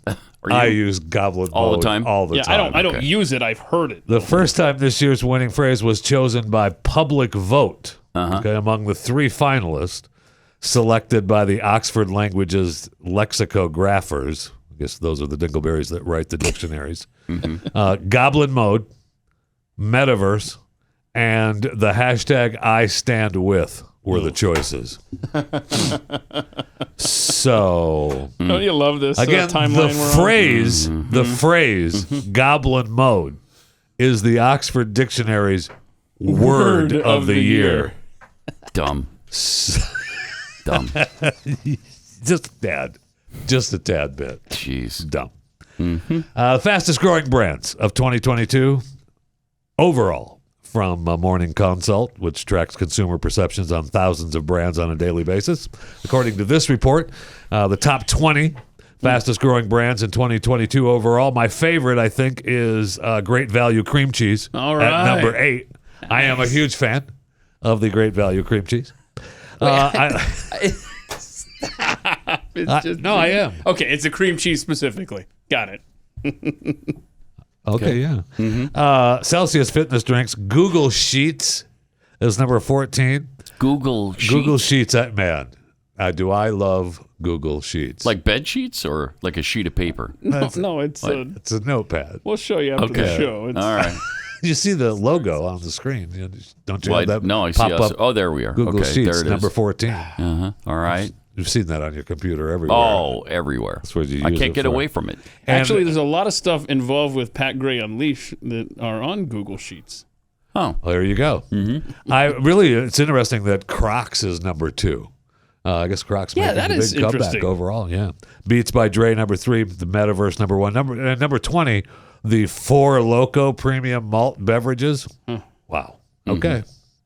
Speaker 13: I use Goblin
Speaker 3: All the
Speaker 13: mode
Speaker 3: time?
Speaker 13: all the time.
Speaker 2: I don't use it. I've heard it.
Speaker 13: The first time this year's winning phrase was chosen by public vote, among the three finalists selected by the Oxford Languages lexicographers. I guess those are the dingleberries that write the dictionaries. Goblin mode, metaverse, and the hashtag I stand with were the choices. So,
Speaker 2: Don't you love this
Speaker 13: again,
Speaker 2: timeline we're on?
Speaker 13: the phrase goblin mode is the Oxford Dictionary's word of the year.
Speaker 3: Dumb. Dumb.
Speaker 13: Just a tad bit.
Speaker 3: Jeez.
Speaker 13: Dumb. Fastest growing brands of 2022 overall from Morning Consult, which tracks consumer perceptions on thousands of brands on a daily basis. According to this report, the top 20 fastest growing brands in 2022 overall. My favorite, I think, is Great Value Cream Cheese at number 8. I am a huge fan of the Great Value Cream Cheese. I am.
Speaker 2: Okay, it's a cream cheese specifically. Got it.
Speaker 13: Okay, yeah. Celsius Fitness Drinks, Google Sheets is number 14.
Speaker 3: Google Sheets?
Speaker 13: Google Sheets, man. Do I love Google Sheets.
Speaker 3: Like bed sheets or like a sheet of paper?
Speaker 2: No, it's
Speaker 13: a notepad.
Speaker 2: We'll show you after the show. It's,
Speaker 3: all right.
Speaker 13: You see the logo on the screen. Don't you have that
Speaker 3: no, I see
Speaker 13: pop
Speaker 3: us.
Speaker 13: up?
Speaker 3: Oh, there we are.
Speaker 13: Google
Speaker 3: Okay,
Speaker 13: Sheets,
Speaker 3: there it is.
Speaker 13: number 14.
Speaker 3: All right.
Speaker 13: You've seen that on your computer everywhere.
Speaker 3: Oh, everywhere.
Speaker 13: That's what you use
Speaker 3: I can't
Speaker 13: it
Speaker 3: get
Speaker 13: for.
Speaker 3: away from it.
Speaker 2: Actually, there's a lot of stuff involved with Pat Gray Unleashed that are on Google Sheets.
Speaker 3: Oh,
Speaker 13: well, there you go. It's interesting that Crocs is number 2. I guess Crocs making a big comeback overall. Yeah, Beats by Dre number 3, the Metaverse number 1, number 20, the Four Loko premium malt beverages. Wow. Okay.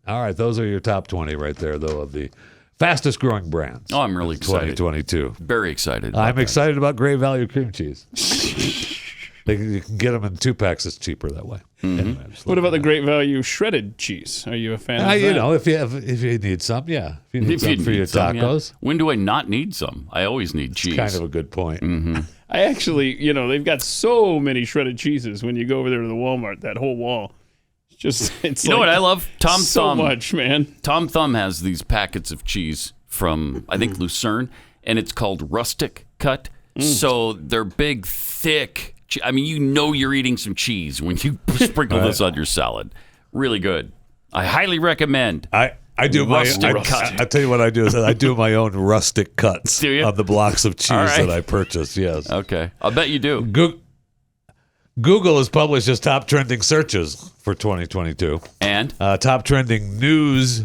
Speaker 13: All right, those are your top 20 right there, though, of the fastest growing brands.
Speaker 3: Oh, I'm really excited.
Speaker 13: 2022.
Speaker 3: Very excited.
Speaker 13: I'm excited about Great Value Cream Cheese. You can get them in 2-packs. It's cheaper that way. Anyway,
Speaker 2: What about the Great Value shredded cheese? Are you a fan of that?
Speaker 13: You know, if you need some, yeah. If you need some for your tacos.
Speaker 3: Yeah. When do I not need some? I always need cheese.
Speaker 13: Kind of a good point.
Speaker 2: I actually, they've got so many shredded cheeses when you go over there to the Walmart, that whole wall. It's
Speaker 3: you know what I love? Tom
Speaker 2: so
Speaker 3: Thumb.
Speaker 2: much, man.
Speaker 3: Tom Thumb has these packets of cheese from, I think, Lucerne, and it's called Rustic Cut. So they're big, thick. I mean, you're eating some cheese when you sprinkle this on your salad. Really good. I highly recommend.
Speaker 13: I do my. I tell you what I do is I do my own rustic cuts on the blocks of cheese that I purchase. Yes.
Speaker 3: Okay. I'll bet you do.
Speaker 13: Google has published its top trending searches for 2022.
Speaker 3: And
Speaker 13: top trending news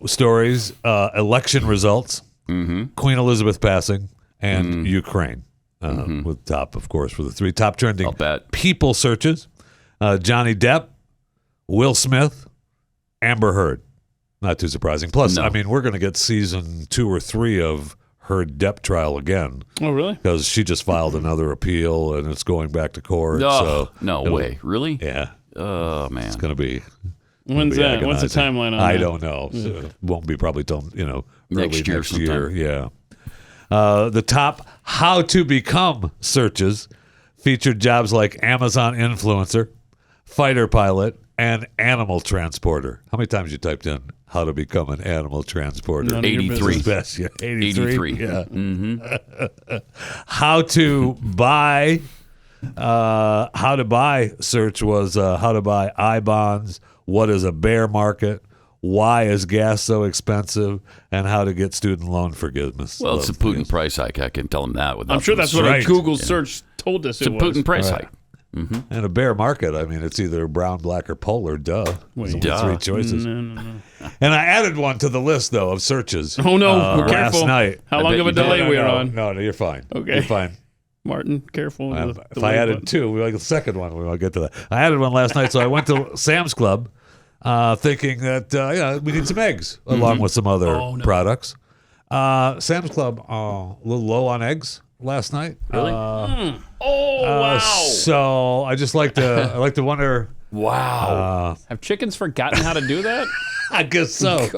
Speaker 13: stories, election results, Queen Elizabeth passing, and Ukraine. With top, of course, for the 3 top trending
Speaker 3: I'll bet.
Speaker 13: people searches, Johnny Depp, Will Smith, Amber Heard. Not too surprising. Plus, I mean, we're going to get season 2 or 3 of her Depp trial again.
Speaker 2: Oh, really?
Speaker 13: Because she just filed another appeal, and it's going back to court.
Speaker 3: No way. Really?
Speaker 13: Yeah.
Speaker 3: Oh, man.
Speaker 13: It's going to be...
Speaker 2: When's that? What's the timeline on that?
Speaker 13: I don't know. So it won't be probably till, early next year. Yeah. The top how to become searches featured jobs like Amazon influencer, fighter pilot, and animal transporter. How many times you typed in how to become an animal transporter?
Speaker 3: 83.
Speaker 13: Best, yeah. 83. Yeah.
Speaker 3: Mm-hmm.
Speaker 13: How to buy search was how to buy I-bonds, what is a bear market, why is gas so expensive, and how to get student loan forgiveness.
Speaker 3: Well, it's a Putin price hike. I can tell him that.
Speaker 2: I'm sure that's what a Google search told us
Speaker 3: it's
Speaker 2: it
Speaker 3: a
Speaker 2: was.
Speaker 3: Putin price
Speaker 13: Right.
Speaker 3: hike. Mm-hmm.
Speaker 13: And a bear market, I mean, it's either brown, black, or polar. Duh. There's only three choices.
Speaker 2: No.
Speaker 13: And I added one to the list, though, of searches.
Speaker 2: Oh, no.
Speaker 13: Last
Speaker 2: Careful.
Speaker 13: night.
Speaker 2: How long of a delay we're on?
Speaker 13: No, you're fine.
Speaker 2: Okay.
Speaker 13: You're fine.
Speaker 2: Martin, careful.
Speaker 13: If I added two, we like the second one. We want to get to that. I added one last night, so I went to Sam's Club thinking that we need some eggs along with some other products. Sam's Club, a little low on eggs last night.
Speaker 3: Really?
Speaker 2: Wow.
Speaker 13: So I just like to wonder.
Speaker 3: Wow.
Speaker 2: Have chickens forgotten how to do that?
Speaker 13: I guess so.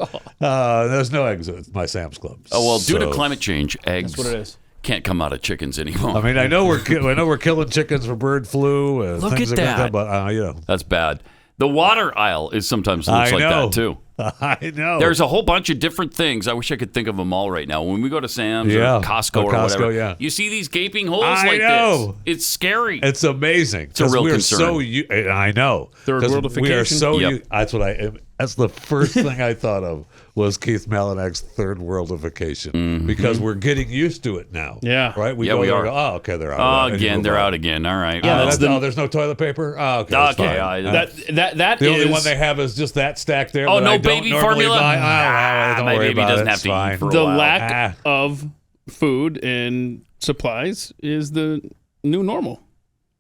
Speaker 13: There's no eggs at my Sam's Club.
Speaker 3: Oh, well, due to climate change, eggs
Speaker 2: That's what it is.
Speaker 3: can't come out of chickens anymore.
Speaker 13: I mean, I know we're killing chickens for bird flu and
Speaker 3: Look
Speaker 13: things
Speaker 3: at
Speaker 13: like
Speaker 3: that.
Speaker 13: but
Speaker 3: That's bad. The water aisle is sometimes looks like that too.
Speaker 13: I know.
Speaker 3: There's a whole bunch of different things. I wish I could think of them all right now. When we go to Sam's
Speaker 13: Yeah.
Speaker 3: or Costco or
Speaker 13: Costco,
Speaker 3: whatever,
Speaker 13: yeah.
Speaker 3: you see these gaping holes
Speaker 13: I
Speaker 3: like
Speaker 13: know.
Speaker 3: this. It's scary.
Speaker 13: It's amazing.
Speaker 3: It's a real
Speaker 13: we're
Speaker 3: concern.
Speaker 13: I know.
Speaker 2: Third
Speaker 13: 'Cause
Speaker 2: worldification?
Speaker 13: We are so
Speaker 3: Yep.
Speaker 13: that's the first thing I thought of was Keith Malinek's third worldification because we're getting used to it now.
Speaker 2: Yeah.
Speaker 13: Right?
Speaker 3: Yeah, we are.
Speaker 13: Go, oh, okay, they're out.
Speaker 3: Oh,
Speaker 13: And you
Speaker 3: again,
Speaker 13: move
Speaker 3: they're
Speaker 13: on.
Speaker 3: out again. All right.
Speaker 2: Yeah,
Speaker 3: Well,
Speaker 13: There's no toilet paper? Oh, okay. That's
Speaker 3: Okay,
Speaker 13: fine.
Speaker 2: That
Speaker 13: The only
Speaker 2: is
Speaker 13: one they have is just that stack there.
Speaker 3: Oh,
Speaker 13: that
Speaker 3: no
Speaker 13: I don't
Speaker 3: baby
Speaker 13: normally
Speaker 3: formula?
Speaker 13: buy. Don't
Speaker 3: my
Speaker 13: worry
Speaker 3: baby
Speaker 13: about
Speaker 3: doesn't
Speaker 13: it.
Speaker 3: have
Speaker 13: It's
Speaker 3: to eat
Speaker 13: fine.
Speaker 3: for a
Speaker 2: the
Speaker 3: while.
Speaker 2: lack of food and supplies is the new normal.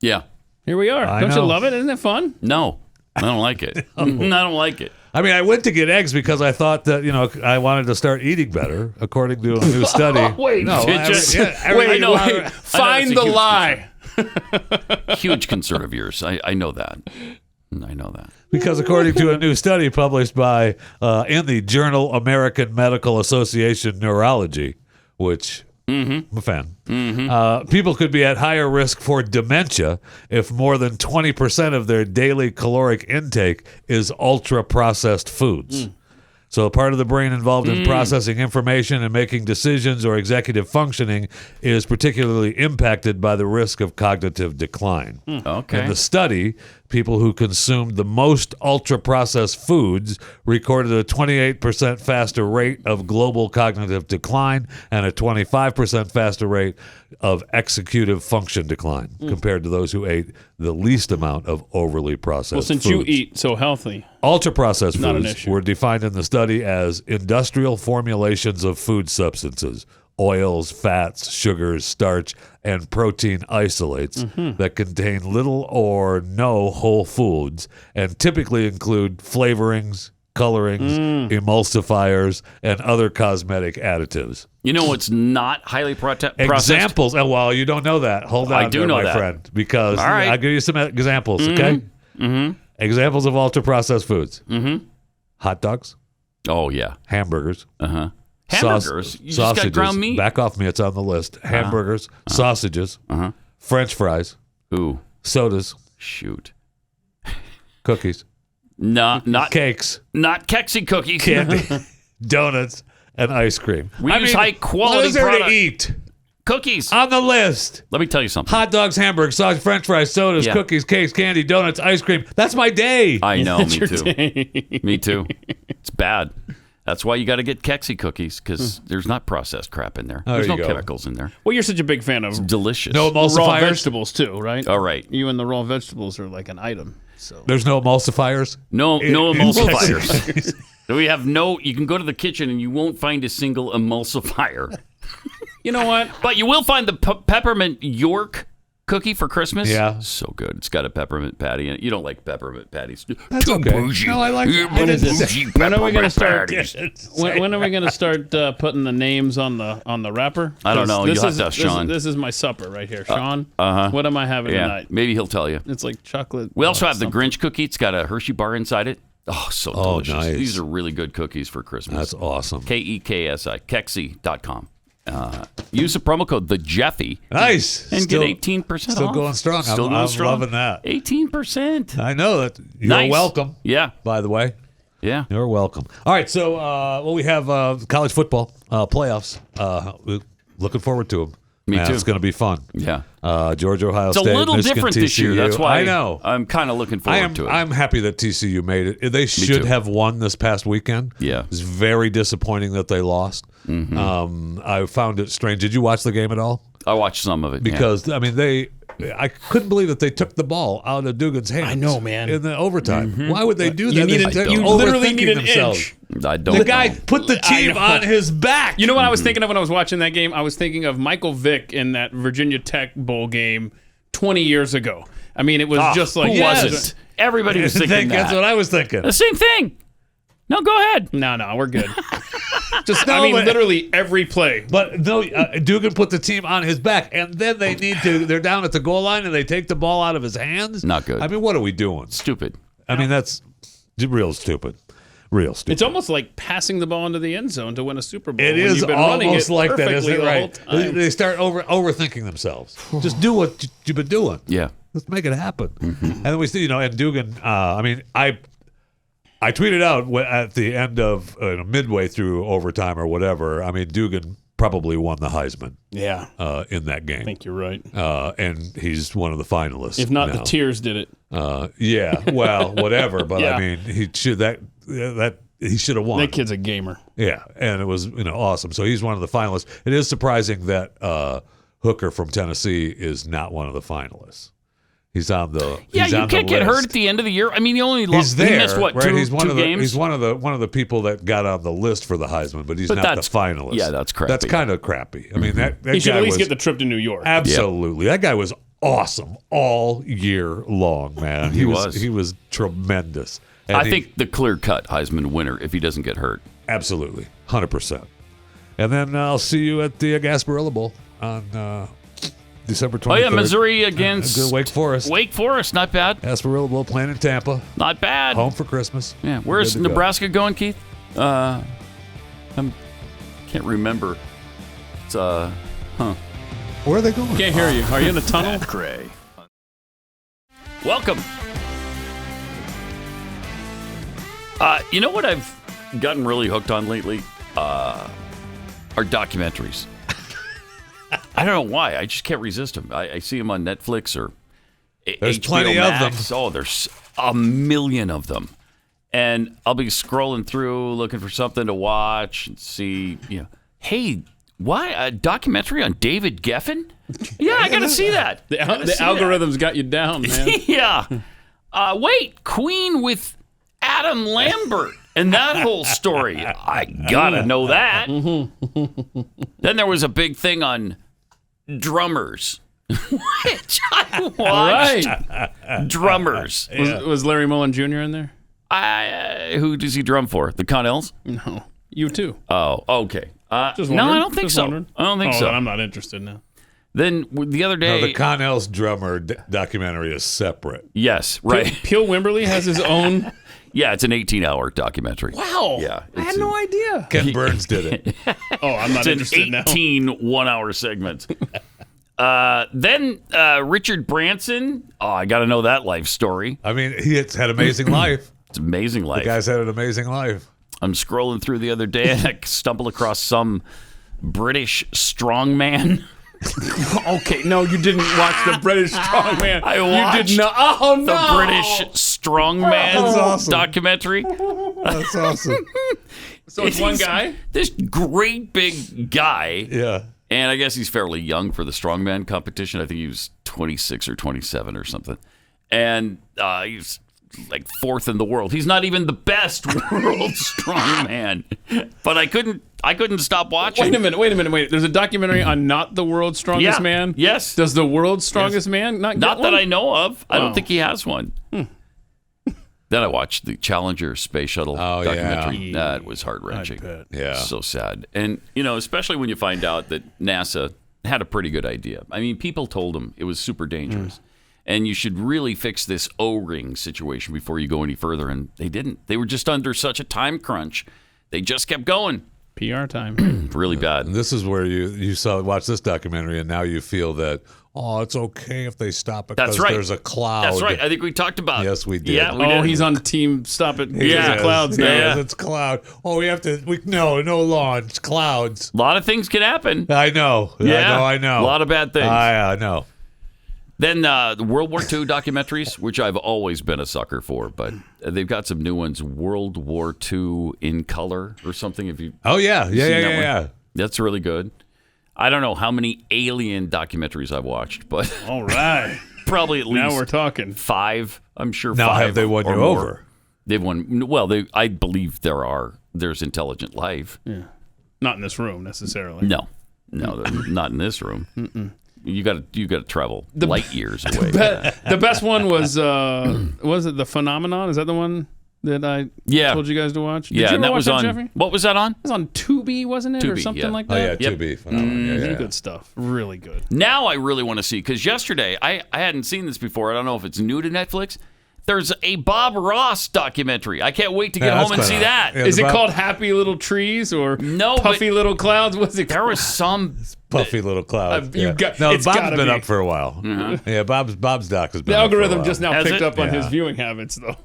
Speaker 3: Yeah.
Speaker 2: Here we are.
Speaker 13: I
Speaker 2: Don't you
Speaker 13: know.
Speaker 2: love it? Isn't it fun?
Speaker 3: No, I don't like it. I don't like it.
Speaker 13: I mean, I went to get eggs because I thought that, I wanted to start eating better, according to a new study.
Speaker 2: Wait,
Speaker 13: no,
Speaker 2: wait. Find the lie.
Speaker 3: Huge concern of yours. I know that. I know that.
Speaker 13: Because according to a new study published by in the journal American Medical Association Neurology, which I'm a fan, people could be at higher risk for dementia if more than 20% of their daily caloric intake is ultra-processed foods. So a part of the brain involved in processing information and making decisions or executive functioning is particularly impacted by the risk of cognitive decline.
Speaker 3: Okay.
Speaker 13: In the study, people who consumed the most ultra-processed foods recorded a 28% faster rate of global cognitive decline and a 25% faster rate of executive function decline compared to those who ate the least amount of overly processed
Speaker 2: Well, since
Speaker 13: foods.
Speaker 2: you eat so healthy.
Speaker 13: Ultra-processed
Speaker 2: Not an
Speaker 13: foods
Speaker 2: issue.
Speaker 13: were defined in the study as industrial formulations of food substances, oils, fats, sugars, starch, and protein isolates that contain little or no whole foods and typically include flavorings, colorings, emulsifiers, and other cosmetic additives.
Speaker 3: You know what's not highly processed?
Speaker 13: Examples. Oh, well, you don't know that. Hold on,
Speaker 3: I do
Speaker 13: there,
Speaker 3: know
Speaker 13: my
Speaker 3: that.
Speaker 13: friend, because
Speaker 3: All right.
Speaker 13: I'll give you some examples, okay? Examples of ultra-processed foods. Hot dogs,
Speaker 3: Oh, yeah.
Speaker 13: hamburgers,
Speaker 3: Hamburgers? You just got
Speaker 13: sausages.
Speaker 3: ground meat?
Speaker 13: Back off me, it's on the list. Hamburgers, sausages, French fries,
Speaker 3: Ooh,
Speaker 13: sodas,
Speaker 3: shoot.
Speaker 13: cookies,
Speaker 3: Not
Speaker 13: cakes,
Speaker 3: not Kexi cookies.
Speaker 13: candy, donuts, and ice cream.
Speaker 3: We use high quality
Speaker 13: what is there
Speaker 3: product.
Speaker 13: to eat
Speaker 3: Cookies.
Speaker 13: on the list?
Speaker 3: Let me tell you something.
Speaker 13: Hot dogs, hamburgers, sausage, French fries, sodas,
Speaker 3: Yeah.
Speaker 13: cookies, cakes, candy, donuts, ice cream. That's my day.
Speaker 3: I know, me
Speaker 2: Your
Speaker 3: too.
Speaker 2: day.
Speaker 3: Me too. It's bad. That's why you got to get Kexi cookies because there's not processed crap in there.
Speaker 13: There
Speaker 3: There's
Speaker 13: you
Speaker 3: no
Speaker 13: go.
Speaker 3: chemicals in there.
Speaker 2: Well, you're such a big fan of
Speaker 3: Delicious.
Speaker 13: No
Speaker 2: raw
Speaker 13: emulsifiers.
Speaker 2: vegetables too, right?
Speaker 3: All right.
Speaker 2: You and the raw vegetables are like an item. So
Speaker 13: There's no emulsifiers.
Speaker 3: No
Speaker 13: In
Speaker 3: emulsifiers. We have no. You can go to the kitchen and you won't find a single emulsifier.
Speaker 2: you know what?
Speaker 3: But you will find the peppermint York cookie for Christmas?
Speaker 13: Yeah.
Speaker 3: So good. It's got a peppermint patty in it. You don't like peppermint patties.
Speaker 13: That's
Speaker 3: Too
Speaker 13: okay.
Speaker 3: bougie.
Speaker 13: No, I like it.
Speaker 2: When is this? When are we going to start?
Speaker 3: Patties.
Speaker 2: When are we going to start putting the names on the wrapper?
Speaker 3: I don't know. You'll have to ask Sean.
Speaker 2: This is my supper right here, Sean.
Speaker 3: Uh-huh.
Speaker 2: What am I having tonight?
Speaker 3: Maybe he'll tell you.
Speaker 2: It's like chocolate.
Speaker 3: We also have the
Speaker 2: something.
Speaker 3: Grinch cookie. It's got a Hershey bar inside it. Oh, so delicious.
Speaker 13: Nice.
Speaker 3: These are really good cookies for Christmas.
Speaker 13: That's awesome.
Speaker 3: KEKSI, Kexi.com. Use the promo code the Jeffy.
Speaker 13: Nice.
Speaker 3: And
Speaker 13: Still-
Speaker 3: get 18% off.
Speaker 13: Still going strong. I'm loving that.
Speaker 3: 18%.
Speaker 13: I know that. You're
Speaker 3: Nice.
Speaker 13: welcome.
Speaker 3: Yeah.
Speaker 13: By the way.
Speaker 3: Yeah.
Speaker 13: You're welcome. All right. So, we have college football playoffs. We're looking forward to them.
Speaker 3: Me too.
Speaker 13: It's going to be fun.
Speaker 3: Yeah.
Speaker 13: Georgia, Ohio
Speaker 3: It's a
Speaker 13: State,
Speaker 3: little
Speaker 13: Michigan,
Speaker 3: different
Speaker 13: TCU.
Speaker 3: this year. That's why
Speaker 13: I know.
Speaker 3: I'm kind of looking forward to it.
Speaker 13: I'm happy that TCU made it. They should
Speaker 3: too.
Speaker 13: have won this past weekend.
Speaker 3: Yeah.
Speaker 13: It's very disappointing that they lost.
Speaker 3: Mm-hmm.
Speaker 13: I found it strange. Did you watch the game at all?
Speaker 3: I watched some of it.
Speaker 13: Because, I mean, I couldn't believe that they took the ball out of Dugan's hands.
Speaker 2: I know, man.
Speaker 13: In the overtime.
Speaker 3: Mm-hmm.
Speaker 13: Why would they do that?
Speaker 2: You literally need an
Speaker 13: themselves.
Speaker 2: inch.
Speaker 3: I don't
Speaker 13: The guy
Speaker 3: know.
Speaker 13: put the team on his back.
Speaker 2: You know what I was thinking of when I was watching that game? I was thinking of Michael Vick in that Virginia Tech bowl game 20 years ago. I mean, it was just like...
Speaker 3: Who wasn't? Everybody was thinking that.
Speaker 13: That's what I was thinking.
Speaker 3: The same thing. No, go ahead.
Speaker 2: No, we're good.
Speaker 13: No, but-
Speaker 2: literally every play.
Speaker 13: But no, Dugan put the team on his back, and then they're down at the goal line, and they take the ball out of his hands.
Speaker 3: Not good.
Speaker 13: I mean, what are we doing?
Speaker 3: Stupid.
Speaker 13: I mean, that's real stupid. Real stupid.
Speaker 2: It's almost like passing the ball into the end zone to win a Super Bowl.
Speaker 13: It
Speaker 2: when
Speaker 13: is
Speaker 2: you've been running
Speaker 13: almost
Speaker 2: it
Speaker 13: like that,
Speaker 2: perfectly
Speaker 13: isn't it?
Speaker 2: the whole
Speaker 13: Right?
Speaker 2: time.
Speaker 13: They start overthinking themselves. Just do what you've been doing.
Speaker 3: Yeah.
Speaker 13: Let's make it happen. And then we see, and Dugan. I mean, I tweeted out at the end of midway through overtime or whatever. I mean, Dugan probably won the Heisman.
Speaker 2: Yeah.
Speaker 13: In that game.
Speaker 2: I think you're right.
Speaker 13: And he's one of the finalists.
Speaker 2: If not,
Speaker 13: now.
Speaker 2: the tears did it.
Speaker 13: Yeah. Well, whatever. But
Speaker 2: Yeah.
Speaker 13: I mean, he should have won.
Speaker 2: That kid's a gamer.
Speaker 13: Yeah, and it was awesome. So he's one of the finalists. It is surprising that Hooker from Tennessee is not one of the finalists. He's on the
Speaker 3: Yeah,
Speaker 13: he's
Speaker 3: you
Speaker 13: on
Speaker 3: can't
Speaker 13: the
Speaker 3: get hurt
Speaker 13: list.
Speaker 3: at the end of the year. I mean, he only
Speaker 13: He's
Speaker 3: lost.
Speaker 13: there,
Speaker 3: He missed what,
Speaker 13: right? He's one
Speaker 3: two
Speaker 13: of the
Speaker 3: games?
Speaker 13: he's one of the people that got on the list for the Heisman, but he's not
Speaker 3: that's-
Speaker 13: the finalist.
Speaker 3: yeah, that's crappy.
Speaker 13: That's kind of crappy. I mean, that
Speaker 2: He should
Speaker 13: guy
Speaker 2: at least
Speaker 13: was,
Speaker 2: get the trip to New York.
Speaker 13: absolutely. That guy was awesome all year long, man.
Speaker 3: He was.
Speaker 13: He was tremendous. And
Speaker 3: I think the clear-cut Heisman winner if he doesn't get hurt.
Speaker 13: absolutely 100%. And then I'll see you at the Gasparilla Bowl on December 23rd.
Speaker 3: Oh, yeah, Missouri against
Speaker 13: Good Wake Forest.
Speaker 3: Wake Forest, not bad.
Speaker 13: Gasparilla Bowl playing in Tampa.
Speaker 3: Not bad.
Speaker 13: Home for Christmas.
Speaker 3: Yeah, where's
Speaker 13: Good to go.
Speaker 3: Nebraska going, Keith? I can't remember. It's
Speaker 13: Where are they going?
Speaker 2: Can't hear you. Are you in a tunnel?
Speaker 1: Pat Gray.
Speaker 3: Welcome. You know what I've gotten really hooked on lately? Are documentaries. I don't know why. I just can't resist them. I see them on Netflix or
Speaker 13: There's
Speaker 3: HBO
Speaker 13: plenty of
Speaker 3: Max.
Speaker 13: them.
Speaker 3: Oh, there's a million of them. And I'll be scrolling through looking for something to watch and see, hey, why a documentary on David Geffen? Yeah, I got to see that.
Speaker 2: The algorithm's got you down, man.
Speaker 3: Yeah. Wait, Queen with Adam Lambert and that whole story. I gotta know that. Then there was a big thing on drummers, which I watched. Drummers.
Speaker 2: Was Larry Mullen Jr. in there?
Speaker 3: Who does he drum for? The Connells?
Speaker 2: No. You too.
Speaker 3: Oh, okay.
Speaker 2: Just
Speaker 3: No, I
Speaker 2: wondering.
Speaker 3: don't think
Speaker 2: Just
Speaker 3: so.
Speaker 2: wondering.
Speaker 3: I don't think
Speaker 2: Oh,
Speaker 3: so.
Speaker 2: then I'm not interested now.
Speaker 3: Then the other day,
Speaker 13: No, the Connells drummer documentary is separate.
Speaker 3: yes, right.
Speaker 2: Peel Wimberly has his own.
Speaker 3: Yeah, it's an 18-hour documentary.
Speaker 2: Wow.
Speaker 3: Yeah,
Speaker 2: I had no idea.
Speaker 13: Ken Burns did it.
Speaker 2: Oh, I'm not
Speaker 3: It's an
Speaker 2: interested now.
Speaker 3: 18 one-hour segment. Then Richard Branson. Oh, I got to know that life story.
Speaker 13: I mean, it's had amazing life.
Speaker 3: It's amazing life.
Speaker 13: The guy's had an amazing life.
Speaker 3: I'm scrolling through the other day and I stumbled across some British strongman.
Speaker 2: Okay, no, you didn't watch the British Strongman.
Speaker 3: I
Speaker 2: You
Speaker 3: watched
Speaker 2: did not. Oh no,
Speaker 3: the British strongman
Speaker 13: That's awesome.
Speaker 3: documentary.
Speaker 13: That's awesome.
Speaker 2: So it's one guy.
Speaker 3: This great big guy.
Speaker 13: Yeah.
Speaker 3: And I guess he's fairly young for the strongman competition. I think he was 26 or 27 or something. And he's like 4th in the world. He's not even the best world strongman. But I couldn't stop watching.
Speaker 2: Wait a minute. There's a documentary on not the world's strongest man?
Speaker 3: Yes.
Speaker 2: Does the world's strongest man not get one?
Speaker 3: Not that I know of. I don't think he has one. Then I watched the Challenger space shuttle documentary.
Speaker 2: Yeah.
Speaker 3: That was heart-wrenching.
Speaker 13: Yeah.
Speaker 3: So sad. And, especially when you find out that NASA had a pretty good idea. I mean, people told them it was super dangerous. And you should really fix this O-ring situation before you go any further. And they didn't. They were just under such a time crunch. They just kept going.
Speaker 2: PR time.
Speaker 3: Really bad.
Speaker 13: And this is where you watch this documentary, and now you feel that, it's okay if they stop it because there's a cloud.
Speaker 3: That's right. I think we talked about it.
Speaker 13: Yes, we did.
Speaker 3: Yeah, we did.
Speaker 2: He's on the team. Stop it.
Speaker 3: Yeah.
Speaker 2: Clouds now.
Speaker 13: Yeah, it's cloud. Oh, no launch. Clouds.
Speaker 3: A lot of things can happen.
Speaker 13: I know.
Speaker 3: Yeah.
Speaker 13: I know.
Speaker 3: A lot of bad things.
Speaker 13: I know.
Speaker 3: Then the World War II documentaries, which I've always been a sucker for, but they've got some new ones. World War II in color or something. Have you?
Speaker 13: Oh yeah,
Speaker 3: seen that one?
Speaker 13: yeah.
Speaker 3: That's really good. I don't know how many alien documentaries I've watched, but
Speaker 2: all right,
Speaker 3: probably at least
Speaker 2: now we're talking
Speaker 3: 5. I'm sure.
Speaker 13: Now
Speaker 3: 5
Speaker 13: have they won
Speaker 3: or
Speaker 13: you
Speaker 3: more.
Speaker 13: over?
Speaker 3: They've won. Well, I believe there's intelligent life.
Speaker 2: Yeah, not in this room necessarily.
Speaker 3: No, not in this room. You got to travel light years away.
Speaker 2: The best one was it The Phenomenon? Is that the one that I told you guys to watch? Did you ever
Speaker 3: and that
Speaker 2: watch
Speaker 3: was
Speaker 2: that,
Speaker 3: on.
Speaker 2: Jeffy?
Speaker 3: What was that on?
Speaker 2: It was on Tubi, wasn't it, or
Speaker 3: Tubi,
Speaker 2: something
Speaker 3: yeah.
Speaker 2: like
Speaker 13: Oh
Speaker 2: that?
Speaker 13: yeah, Tubi. Phenomenal. Yeah.
Speaker 2: Good stuff. Really good.
Speaker 3: Now I really want to see, because yesterday I hadn't seen this before. I don't know if it's new to Netflix. There's a Bob Ross documentary. I can't wait to get home and see that.
Speaker 13: Yeah,
Speaker 2: Is it called Happy Little Trees or Puffy Little Clouds? What's it?
Speaker 3: There was some
Speaker 13: Puffy Little Cloud.
Speaker 2: It's
Speaker 13: Bob's
Speaker 2: gotta
Speaker 13: been
Speaker 2: be.
Speaker 13: up for a while. Yeah, Bob's doc has been
Speaker 2: The
Speaker 13: up for a
Speaker 2: algorithm
Speaker 13: while.
Speaker 2: just now
Speaker 3: Has
Speaker 2: picked
Speaker 3: it?
Speaker 2: up on
Speaker 13: Yeah.
Speaker 2: his viewing habits, though.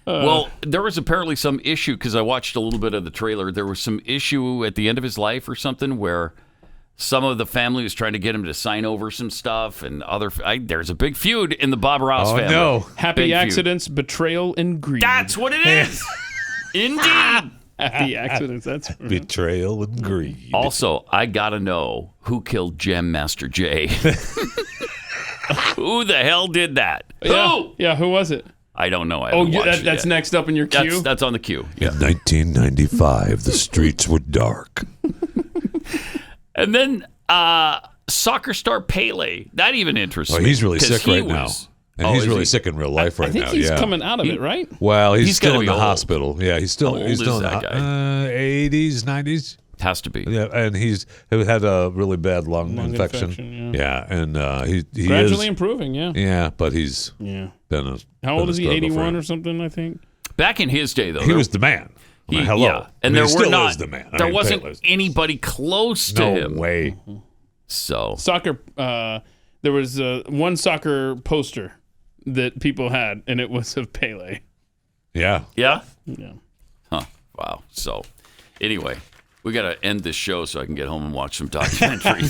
Speaker 3: Well, there was apparently some issue, because I watched a little bit of the trailer. There was some issue at the end of his life or something where some of the family was trying to get him to sign over some stuff, and there's a big feud in the Bob Ross family.
Speaker 13: No.
Speaker 2: Happy
Speaker 3: Big feud.
Speaker 2: accidents, betrayal, and greed.
Speaker 3: That's what it is. Indeed.
Speaker 2: Happy accidents. That's
Speaker 13: Betrayal and greed.
Speaker 3: Also, I gotta know who killed Gem Master Jay. Who the hell did that? Who?
Speaker 2: Yeah, who was it?
Speaker 3: I don't know. I
Speaker 2: Oh,
Speaker 3: haven't watched it
Speaker 2: that's
Speaker 3: yet.
Speaker 2: next up in your queue?
Speaker 3: That's on the queue. Yeah.
Speaker 13: In 1995, the streets were dark.
Speaker 3: And then soccer star Pele. That even interests me.
Speaker 13: He's really
Speaker 3: 'cause
Speaker 13: sick
Speaker 3: he
Speaker 13: right now.
Speaker 3: was-
Speaker 13: And
Speaker 3: Oh,
Speaker 13: he's
Speaker 3: is
Speaker 13: really
Speaker 3: he?
Speaker 13: sick in real life right
Speaker 2: I think
Speaker 13: now.
Speaker 2: he's
Speaker 13: yeah.
Speaker 2: coming out of it, right?
Speaker 13: Well, he's still
Speaker 3: gotta
Speaker 13: in
Speaker 3: be
Speaker 13: the
Speaker 3: old.
Speaker 13: hospital. Yeah, he's still
Speaker 3: How
Speaker 13: he's
Speaker 3: old
Speaker 13: still
Speaker 3: is
Speaker 13: in
Speaker 3: that
Speaker 13: the
Speaker 3: guy?
Speaker 13: 80s, 90s.
Speaker 3: Has to be.
Speaker 13: Yeah, and he had a really bad lung infection.
Speaker 2: yeah.
Speaker 13: And he
Speaker 2: Gradually
Speaker 13: is
Speaker 2: improving, yeah.
Speaker 13: Yeah, but he's
Speaker 2: Yeah.
Speaker 13: been a
Speaker 2: How
Speaker 13: been
Speaker 2: old
Speaker 13: a
Speaker 2: is he?
Speaker 13: struggle for
Speaker 2: 81
Speaker 13: him.
Speaker 2: or something, I think?
Speaker 3: Back in his day, though,
Speaker 13: He was the man. Hello.
Speaker 3: Yeah, and
Speaker 13: I
Speaker 3: there
Speaker 13: mean, he
Speaker 3: were
Speaker 13: still
Speaker 3: not.
Speaker 13: is the man.
Speaker 3: There wasn't anybody close to
Speaker 13: no
Speaker 3: him.
Speaker 13: way.
Speaker 3: So
Speaker 2: Soccer, there was one soccer poster that people had, and it was of Pele.
Speaker 13: Yeah.
Speaker 3: Yeah.
Speaker 2: Yeah.
Speaker 3: Huh. Wow. So, anyway, we got to end this show so I can get home and watch some documentaries.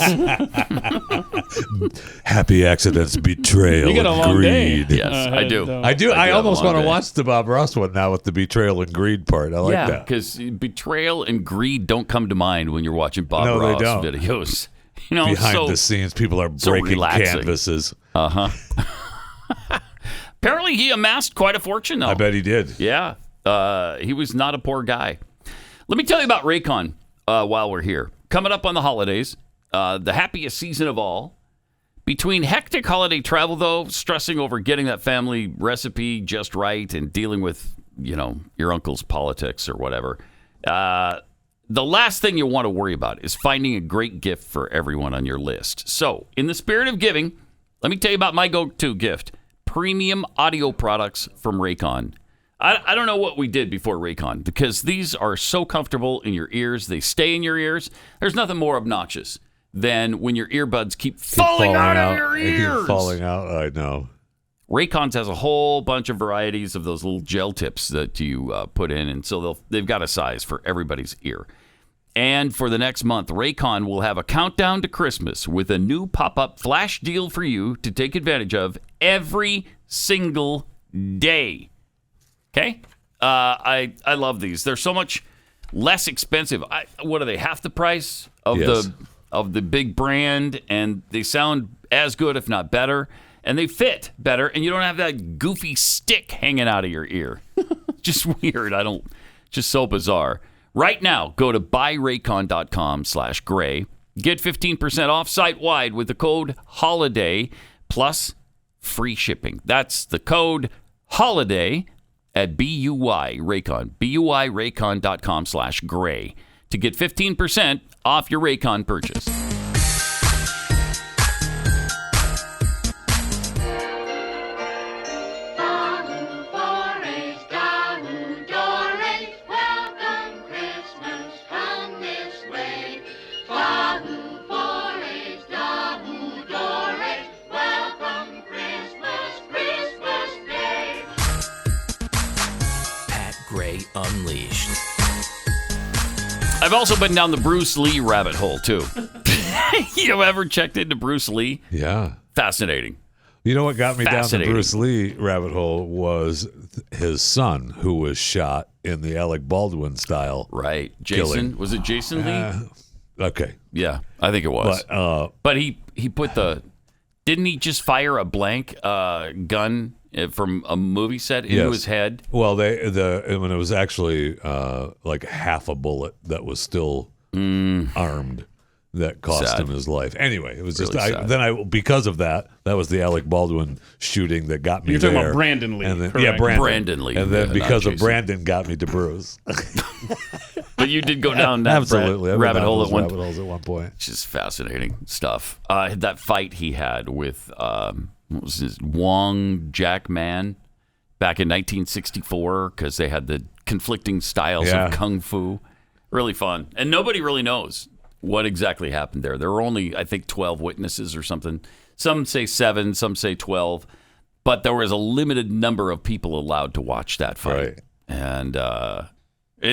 Speaker 13: Happy accidents, betrayal,
Speaker 2: You got a
Speaker 13: and
Speaker 2: long
Speaker 13: greed.
Speaker 2: day.
Speaker 3: Yes, I do.
Speaker 13: I do. I
Speaker 3: have a
Speaker 13: almost
Speaker 3: long
Speaker 13: want to
Speaker 3: day.
Speaker 13: watch the Bob Ross one now with the betrayal and greed part. I like
Speaker 3: Yeah,
Speaker 13: that.
Speaker 3: because betrayal and greed don't come to mind when you're watching Bob
Speaker 13: No, they
Speaker 3: Ross
Speaker 13: don't.
Speaker 3: videos. You know,
Speaker 13: Behind
Speaker 3: so,
Speaker 13: the scenes, people are
Speaker 3: so
Speaker 13: breaking
Speaker 3: relaxing.
Speaker 13: canvases.
Speaker 3: Apparently, he amassed quite a fortune, though.
Speaker 13: I bet he did.
Speaker 3: Yeah. He was not a poor guy. Let me tell you about Raycon while we're here. Coming up on the holidays, the happiest season of all. Between hectic holiday travel, though, stressing over getting that family recipe just right and dealing with, your uncle's politics or whatever, the last thing you want to worry about is finding a great gift for everyone on your list. So, in the spirit of giving, let me tell you about my go-to gift. Premium audio products from Raycon. I don't know what we did before Raycon, because these are so comfortable in your ears. They stay in your ears. There's nothing more obnoxious than when your earbuds keep falling out of your
Speaker 13: They keep
Speaker 3: ears.
Speaker 13: falling out. I know.
Speaker 3: Raycon's has a whole bunch of varieties of those little gel tips that you put in, and so they've got a size for everybody's ear. And for the next month, Raycon will have a countdown to Christmas with a new pop-up flash deal for you to take advantage of every single day. Okay? I love these. They're so much less expensive. What are they? Half the price of
Speaker 13: Yes.
Speaker 3: the big brand, and they sound as good, if not better. and they fit better, and you don't have that goofy stick hanging out of your ear. Just weird. Just so bizarre. Right now, go to buyraycon.com/gray. Get 15% off site-wide with the code HOLIDAY plus free shipping. That's the code HOLIDAY at buyraycon.com/gray to get 15% off your Raycon purchase.
Speaker 14: Unleashed.
Speaker 3: I've also been down the Bruce Lee rabbit hole, too. You ever checked into Bruce Lee?
Speaker 13: Yeah.
Speaker 3: Fascinating.
Speaker 13: You know what got me down the Bruce Lee rabbit hole was his son, who was shot in the Alec Baldwin style.
Speaker 3: Right. Jason.
Speaker 13: Killing.
Speaker 3: Was it Jason Lee?
Speaker 13: Okay.
Speaker 3: Yeah, I think it was. But he put didn't he just fire a blank gun from a movie set into his head?
Speaker 13: Well, when it was actually like half a bullet that was still armed that cost him his life. Anyway, it was
Speaker 2: Really
Speaker 13: just because of that was the Alec Baldwin shooting that got me.
Speaker 2: You're talking
Speaker 13: there.
Speaker 2: about Brandon Lee,
Speaker 13: and then,
Speaker 2: correct?
Speaker 3: Brandon Lee,
Speaker 13: and then
Speaker 3: not
Speaker 13: because of
Speaker 3: Jason.
Speaker 13: Brandon got me to Bruce.
Speaker 3: But you did go down that
Speaker 13: absolutely
Speaker 3: rabbit hole
Speaker 13: at rabbit holes at one point.
Speaker 3: Which is fascinating stuff. That fight he had with what was his Wong Jack Man back in 1964 because they had the conflicting styles of kung fu. Really fun, and nobody really knows what exactly happened there. There were only, I think, 12 witnesses or something. Some say 7, some say 12, but there was a limited number of people allowed to watch that fight.
Speaker 13: Right.
Speaker 3: And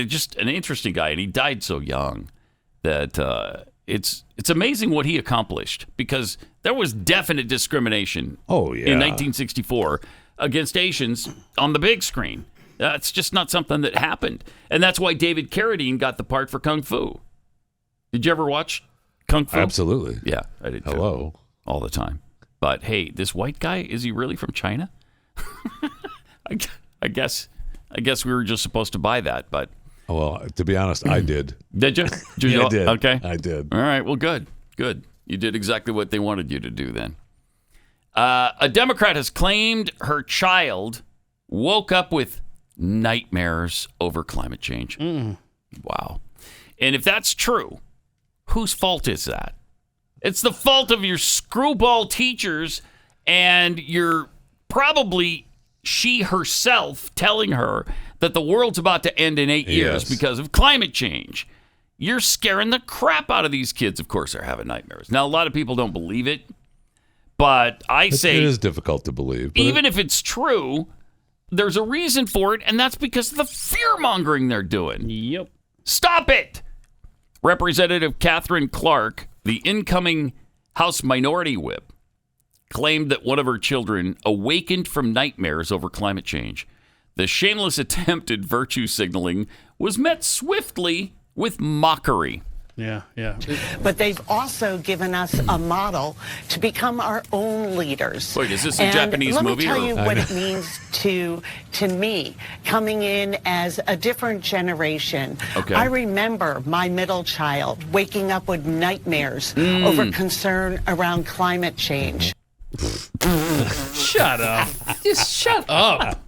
Speaker 3: just an interesting guy, and he died so young that it's amazing what he accomplished because there was definite discrimination in 1964 against Asians on the big screen. That's just not something that happened. And that's why David Carradine got the part for Kung Fu. Did you ever watch Kung Fu?
Speaker 13: Absolutely.
Speaker 3: Yeah, I did too.
Speaker 13: Hello.
Speaker 3: All the time. But hey, this white guy, is he really from China? I guess we were just supposed to buy that, but
Speaker 13: well, to be honest, I did.
Speaker 3: Did you?
Speaker 13: Yeah, I did.
Speaker 3: Okay.
Speaker 13: I did.
Speaker 3: All right, well, good. You did exactly what they wanted you to do then. A Democrat has claimed her child woke up with nightmares over climate change. Wow. And if that's true, whose fault is that? It's the fault of your screwball teachers and your probably she herself telling her that the world's about to end in 8 years because of climate change. You're scaring the crap out of these kids. Of course, they're having nightmares. Now, a lot of people don't believe it, but I say
Speaker 13: it is difficult to believe.
Speaker 3: Even if it's true, there's a reason for it, and that's because of the fear-mongering they're doing.
Speaker 2: Yep.
Speaker 3: Stop it! Representative Catherine Clark, the incoming House Minority Whip, claimed that one of her children awakened from nightmares over climate change. The shameless attempt at virtue signaling was met swiftly with mockery.
Speaker 2: Yeah.
Speaker 15: But they've also given us a model to become our own leaders.
Speaker 3: Wait, is this a Japanese
Speaker 15: let
Speaker 3: movie?
Speaker 15: Let me tell you what it means to me, coming in as a different generation.
Speaker 3: Okay.
Speaker 15: I remember my middle child waking up with nightmares over concern around climate change.
Speaker 2: Shut up. Just shut up.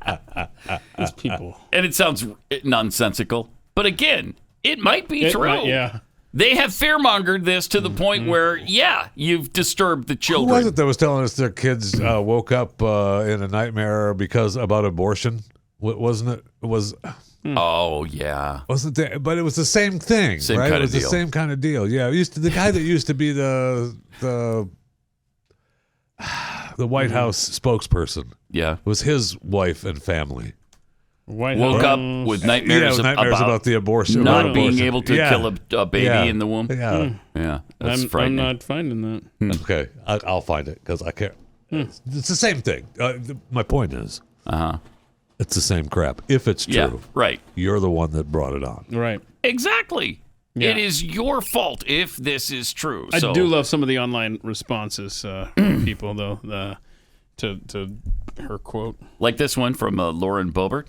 Speaker 2: These people.
Speaker 3: And it sounds nonsensical, but again, it might be true.
Speaker 2: Yeah.
Speaker 3: They have fear-mongered this to the point where, you've disturbed the children.
Speaker 13: Who was it that was telling us their kids woke up in a nightmare about abortion? Wasn't it? It was.
Speaker 3: Oh yeah.
Speaker 13: Wasn't there? But it was the same thing,
Speaker 3: Same
Speaker 13: right?
Speaker 3: kind
Speaker 13: It
Speaker 3: of
Speaker 13: was
Speaker 3: deal.
Speaker 13: the same kind of deal. Yeah. The guy that used to be the White House spokesperson.
Speaker 3: Yeah.
Speaker 13: Was his wife and family.
Speaker 3: Woke up with nightmares,
Speaker 13: about the abortion,
Speaker 3: not being able to kill a baby in the womb.
Speaker 13: Yeah,
Speaker 3: that's frightening.
Speaker 2: I'm not finding that.
Speaker 13: Okay, I'll find it because I can't. It's the same thing. My point is, it's the same crap. If it's true,
Speaker 3: Yeah, right.
Speaker 13: You're the one that brought it on.
Speaker 2: Right.
Speaker 3: Exactly.
Speaker 2: Yeah.
Speaker 3: It is your fault if this is true.
Speaker 2: I do love some of the online responses, people, though. to her quote.
Speaker 3: Like this one from Lauren Boebert.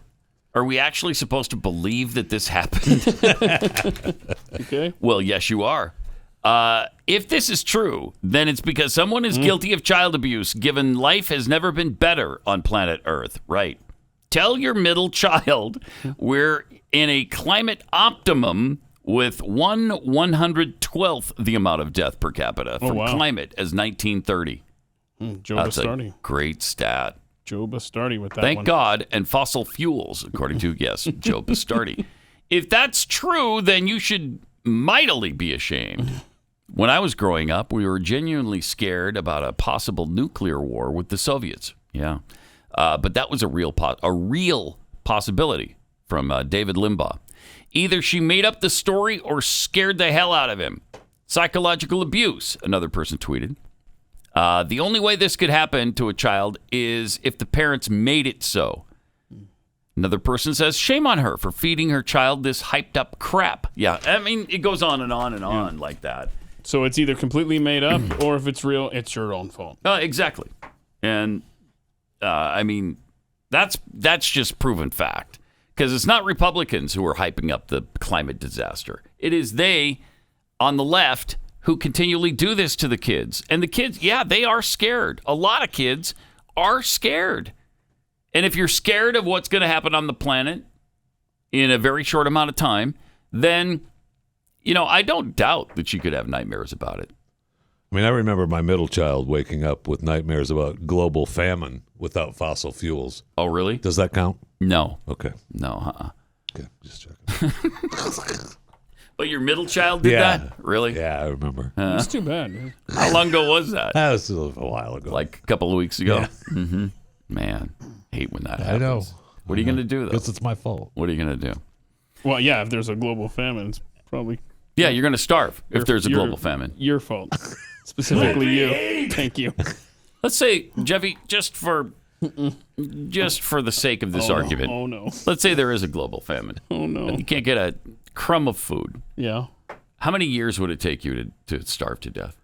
Speaker 3: Are we actually supposed to believe that this happened?
Speaker 2: Okay.
Speaker 3: Well, yes, you are. If this is true, then it's because someone is guilty of child abuse, given life has never been better on planet Earth. Right. Tell your middle child we're in a climate optimum with 1/112th the amount of death per capita from climate as 1930.
Speaker 2: Joe
Speaker 3: That's
Speaker 2: Bastardi.
Speaker 3: a great stat.
Speaker 2: Joe Bastardi with that
Speaker 3: Thank
Speaker 2: one.
Speaker 3: God, and fossil fuels, according to, yes, Joe Bastardi. If that's true, then you should mightily be ashamed. When I was growing up, we were genuinely scared about a possible nuclear war with the Soviets. Yeah. But that was a real possibility from David Limbaugh. Either she made up the story or scared the hell out of him. Psychological abuse, another person tweeted. The only way this could happen to a child is if the parents made it so. Another person says, shame on her for feeding her child this hyped up crap. Yeah, I mean, it goes on and on and on like that.
Speaker 2: So it's either completely made up or if it's real, it's your own fault.
Speaker 3: Exactly. And, I mean, that's just proven fact. Because it's not Republicans who are hyping up the climate disaster. It is they on the left who continually do this to the kids. And the kids, yeah, they are scared. A lot of kids are scared. And if you're scared of what's going to happen on the planet in a very short amount of time, then, you know, I don't doubt that you could have nightmares about it.
Speaker 13: I mean, I remember my middle child waking up with nightmares about global famine without fossil fuels.
Speaker 3: Oh, really?
Speaker 13: Does that count?
Speaker 3: No.
Speaker 13: Okay.
Speaker 3: No,
Speaker 13: Okay, just checking.
Speaker 3: But your middle child did that? Really?
Speaker 13: Yeah, I remember.
Speaker 2: It's too bad.
Speaker 3: How long ago was that?
Speaker 13: That was a while ago.
Speaker 3: Like a couple of weeks ago?
Speaker 13: Yeah.
Speaker 3: Mm-hmm. Man, hate when that happens.
Speaker 13: I know.
Speaker 3: What are you going to do, though?
Speaker 13: Guess it's my fault.
Speaker 3: What are you going to do?
Speaker 2: Well, yeah, if there's a global famine, it's probably...
Speaker 3: Yeah, you're going to starve if there's a global famine.
Speaker 2: Your fault. Specifically you. Thank you.
Speaker 3: Let's say, Jeffy, just for the sake of this argument.
Speaker 2: Oh, no.
Speaker 3: Let's say there is a global famine.
Speaker 2: Oh, no.
Speaker 3: You can't get a crumb of food.
Speaker 2: Yeah.
Speaker 3: How many years would it take you to starve to death?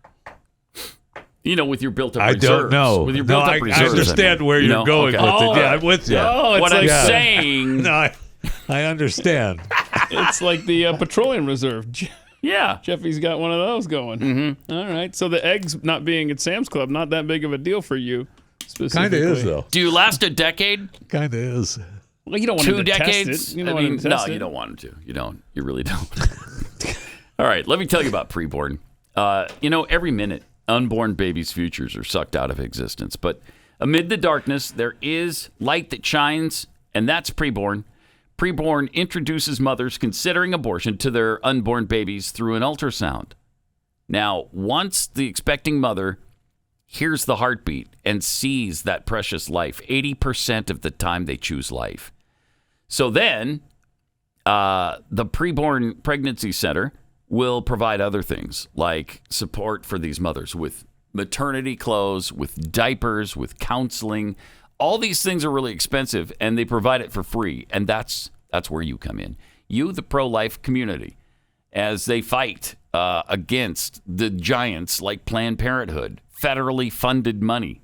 Speaker 3: You know, with your built-up
Speaker 13: I
Speaker 3: reserves.
Speaker 13: don't know.
Speaker 3: With your built-up reserves.
Speaker 13: I understand where you're going with it. Yeah, I'm with you.
Speaker 2: Oh,
Speaker 3: what I'm saying...
Speaker 13: No, I understand.
Speaker 2: It's like the petroleum reserve.
Speaker 3: Yeah.
Speaker 2: Jeffy's got one of those going.
Speaker 3: Mm-hmm.
Speaker 2: All right. So the eggs not being at Sam's Club, not that big of a deal for you specifically.
Speaker 13: Kind of is, though.
Speaker 3: Do you last a decade?
Speaker 13: Kind of is.
Speaker 2: Well, you don't want
Speaker 3: 2
Speaker 2: to
Speaker 3: decades?
Speaker 2: test it. You don't want to test
Speaker 3: no,
Speaker 2: it.
Speaker 3: you don't want them to. You don't. You really don't. All right. Let me tell you about preborn. You know, every minute, unborn babies' futures are sucked out of existence. But amid the darkness, there is light that shines, and that's preborn. Preborn introduces mothers considering abortion to their unborn babies through an ultrasound. Now, once the expecting mother hears the heartbeat and sees that precious life, 80% of the time they choose life. So then, the Preborn Pregnancy Center will provide other things like support for these mothers with maternity clothes, with diapers, with counseling. All these things are really expensive, and they provide it for free, and that's where you come in. You, the pro-life community, as they fight against the giants like Planned Parenthood, federally funded money.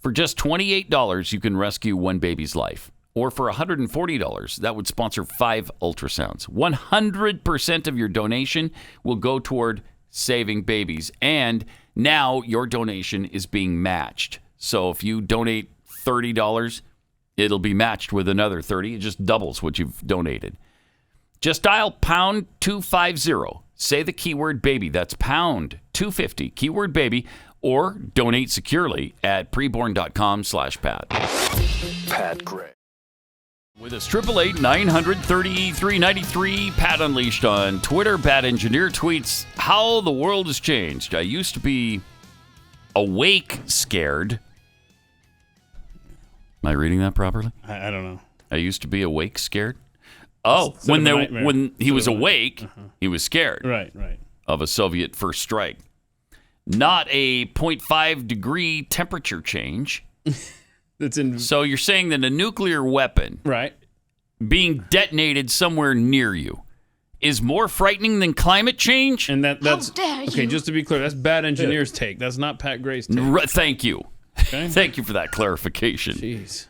Speaker 3: For just $28, you can rescue one baby's life. Or for $140, that would sponsor 5 ultrasounds. 100% of your donation will go toward saving babies, and now your donation is being matched. So if you donate $30, it'll be matched with another $30. It just doubles what you've donated. Just dial pound 250. Say the keyword baby. That's pound 250, keyword baby, or donate securely at preborn.com/Pat.
Speaker 1: Pat Gray.
Speaker 3: With us, 888-933-93. Pat Unleashed on Twitter. Bad Engineer tweets, how the world has changed. I used to be awake scared. Am I reading that properly?
Speaker 2: I don't know.
Speaker 3: I used to be awake scared. Oh, when he was awake, he was scared.
Speaker 2: Right.
Speaker 3: Of a Soviet first strike. Not a 0.5 degree temperature change. So you're saying that a nuclear weapon being detonated somewhere near you is more frightening than climate change?
Speaker 2: And that's okay, just to be clear, that's Bad Engineer's take. That's not Pat Gray's take.
Speaker 3: Thank you.
Speaker 2: Okay.
Speaker 3: Thank you for that clarification.
Speaker 2: Jeez.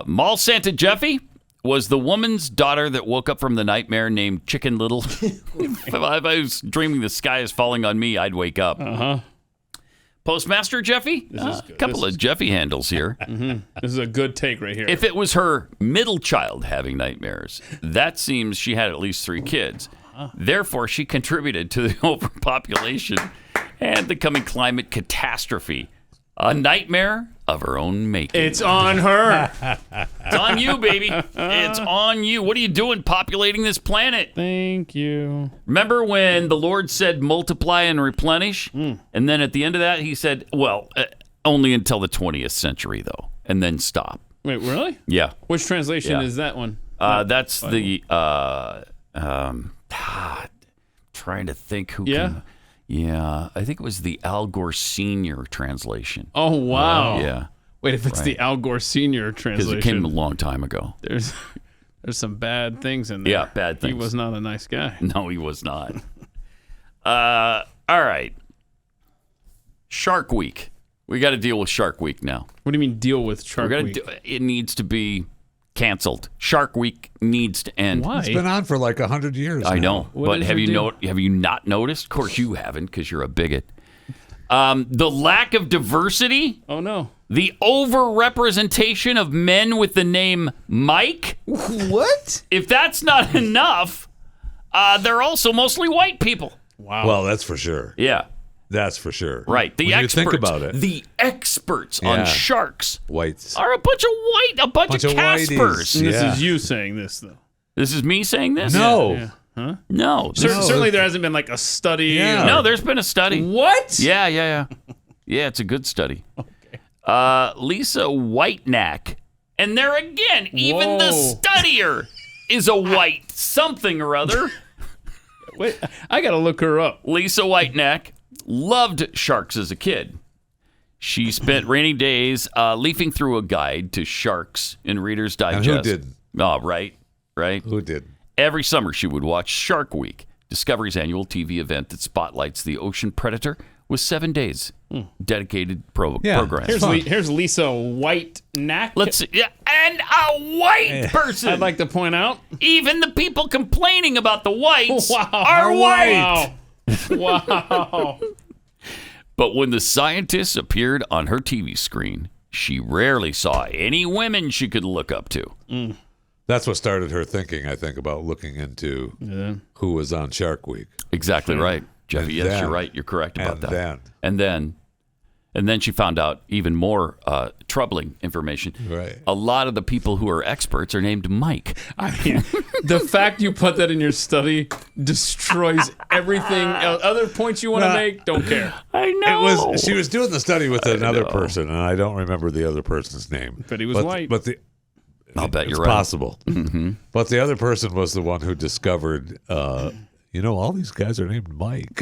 Speaker 3: Mall Santa Jeffy was the woman's daughter that woke up from the nightmare named Chicken Little. If I was dreaming the sky is falling on me, I'd wake up. Postmaster Jeffy? A couple of Jeffy handles here.
Speaker 2: This is a good take right here.
Speaker 3: If it was her middle child having nightmares, that seems she had at least 3 kids. Therefore, she contributed to the overpopulation and the coming climate catastrophe. A nightmare of her own making.
Speaker 2: It's on her.
Speaker 3: It's on you, baby. It's on you. What are you doing populating this planet?
Speaker 2: Thank you.
Speaker 3: Remember when the Lord said multiply and replenish? And then at the end of that, he said, well, only until the 20th century, though, and then stop.
Speaker 2: Wait, really?
Speaker 3: Yeah.
Speaker 2: Which translation is that one?
Speaker 3: That's the, trying to think who can. Yeah, I think it was the Al Gore Sr. translation.
Speaker 2: Oh, wow.
Speaker 3: Yeah.
Speaker 2: Wait, if it's the Al Gore Sr. translation.
Speaker 3: Because it came a long time ago.
Speaker 2: There's some bad things in there.
Speaker 3: Yeah, bad things.
Speaker 2: He was not a nice guy.
Speaker 3: No, he was not. All right. Shark Week. We got to deal with Shark Week now.
Speaker 2: What do you mean deal with Shark Week?
Speaker 3: It needs to be canceled. Shark Week needs to end.
Speaker 2: Why?
Speaker 13: It's been on for like 100 years.
Speaker 3: I
Speaker 13: now.
Speaker 3: know, but have you not noticed? Of course you haven't, because you're a bigot. The lack of diversity.
Speaker 2: Oh no.
Speaker 3: The overrepresentation of men with the name Mike.
Speaker 2: What?
Speaker 3: If that's not enough, they're also mostly white people.
Speaker 2: Wow.
Speaker 13: Well, that's for sure.
Speaker 3: Yeah.
Speaker 13: That's for sure.
Speaker 3: Right. The
Speaker 13: When
Speaker 3: experts,
Speaker 13: you think about it.
Speaker 3: the experts on sharks
Speaker 13: Whites.
Speaker 3: are a bunch of Caspers.
Speaker 2: And this is you saying this, though.
Speaker 3: This is me saying this?
Speaker 13: No.
Speaker 2: Yeah. Huh?
Speaker 3: No.
Speaker 2: Certainly there hasn't been like a study.
Speaker 13: Yeah.
Speaker 3: No, there's been a study.
Speaker 2: What?
Speaker 3: Yeah. Yeah, it's a good study. Okay. Lisa Whitenack. And there again, even the studier is a white something or other.
Speaker 2: Wait, I got to look her up.
Speaker 3: Lisa Whitenack loved sharks as a kid. She spent rainy days leafing through a guide to sharks in Reader's Digest.
Speaker 13: And who didn't?
Speaker 3: Oh, right.
Speaker 13: Who did?
Speaker 3: Every summer she would watch Shark Week, Discovery's annual TV event that spotlights the ocean predator with 7 days dedicated program.
Speaker 2: Here's Lisa Whitenack.
Speaker 3: Let's see. Yeah, and a white person.
Speaker 2: I'd like to point out,
Speaker 3: even the people complaining about the whites
Speaker 2: Wow.
Speaker 3: are white.
Speaker 2: Wow.
Speaker 3: But when the scientists appeared on her TV screen, she rarely saw any women she could look up to.
Speaker 13: That's what started her thinking, I think, about looking into who was on Shark Week.
Speaker 3: Exactly right, Jeffy. Yes, you're right. You're correct about that. And then she found out even more troubling information.
Speaker 13: Right.
Speaker 3: A lot of the people who are experts are named Mike.
Speaker 2: I mean, the fact you put that in your study destroys everything. Other points you want to make, don't care.
Speaker 3: I know.
Speaker 13: She was doing the study with another person, and I don't remember the other person's name.
Speaker 2: But he was white.
Speaker 13: But
Speaker 3: I'll bet you're
Speaker 13: it's
Speaker 3: right.
Speaker 13: possible. Mm-hmm. But the other person was the one who discovered, all these guys are named Mike.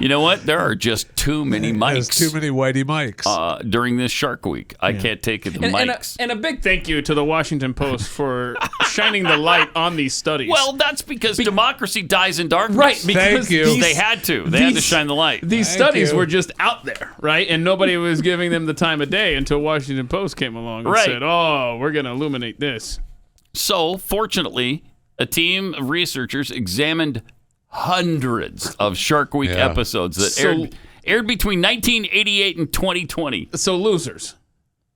Speaker 3: You know what? There are just too many Mikes.
Speaker 13: There's too many whitey Mikes.
Speaker 3: During this Shark Week. I can't take it. The Mikes.
Speaker 2: And a big thank you to the Washington Post for shining the light on these studies.
Speaker 3: Well, that's because democracy dies in darkness.
Speaker 2: Right, because
Speaker 13: Thank you.
Speaker 3: They had to. They had to shine the light.
Speaker 2: These
Speaker 13: Thank
Speaker 2: studies
Speaker 13: you.
Speaker 2: were just out there, right? And nobody was giving them the time of day until Washington Post came along and said, oh, we're going to illuminate this.
Speaker 3: So, fortunately, a team of researchers examined hundreds of Shark Week episodes that aired between 1988 and 2020.
Speaker 2: So losers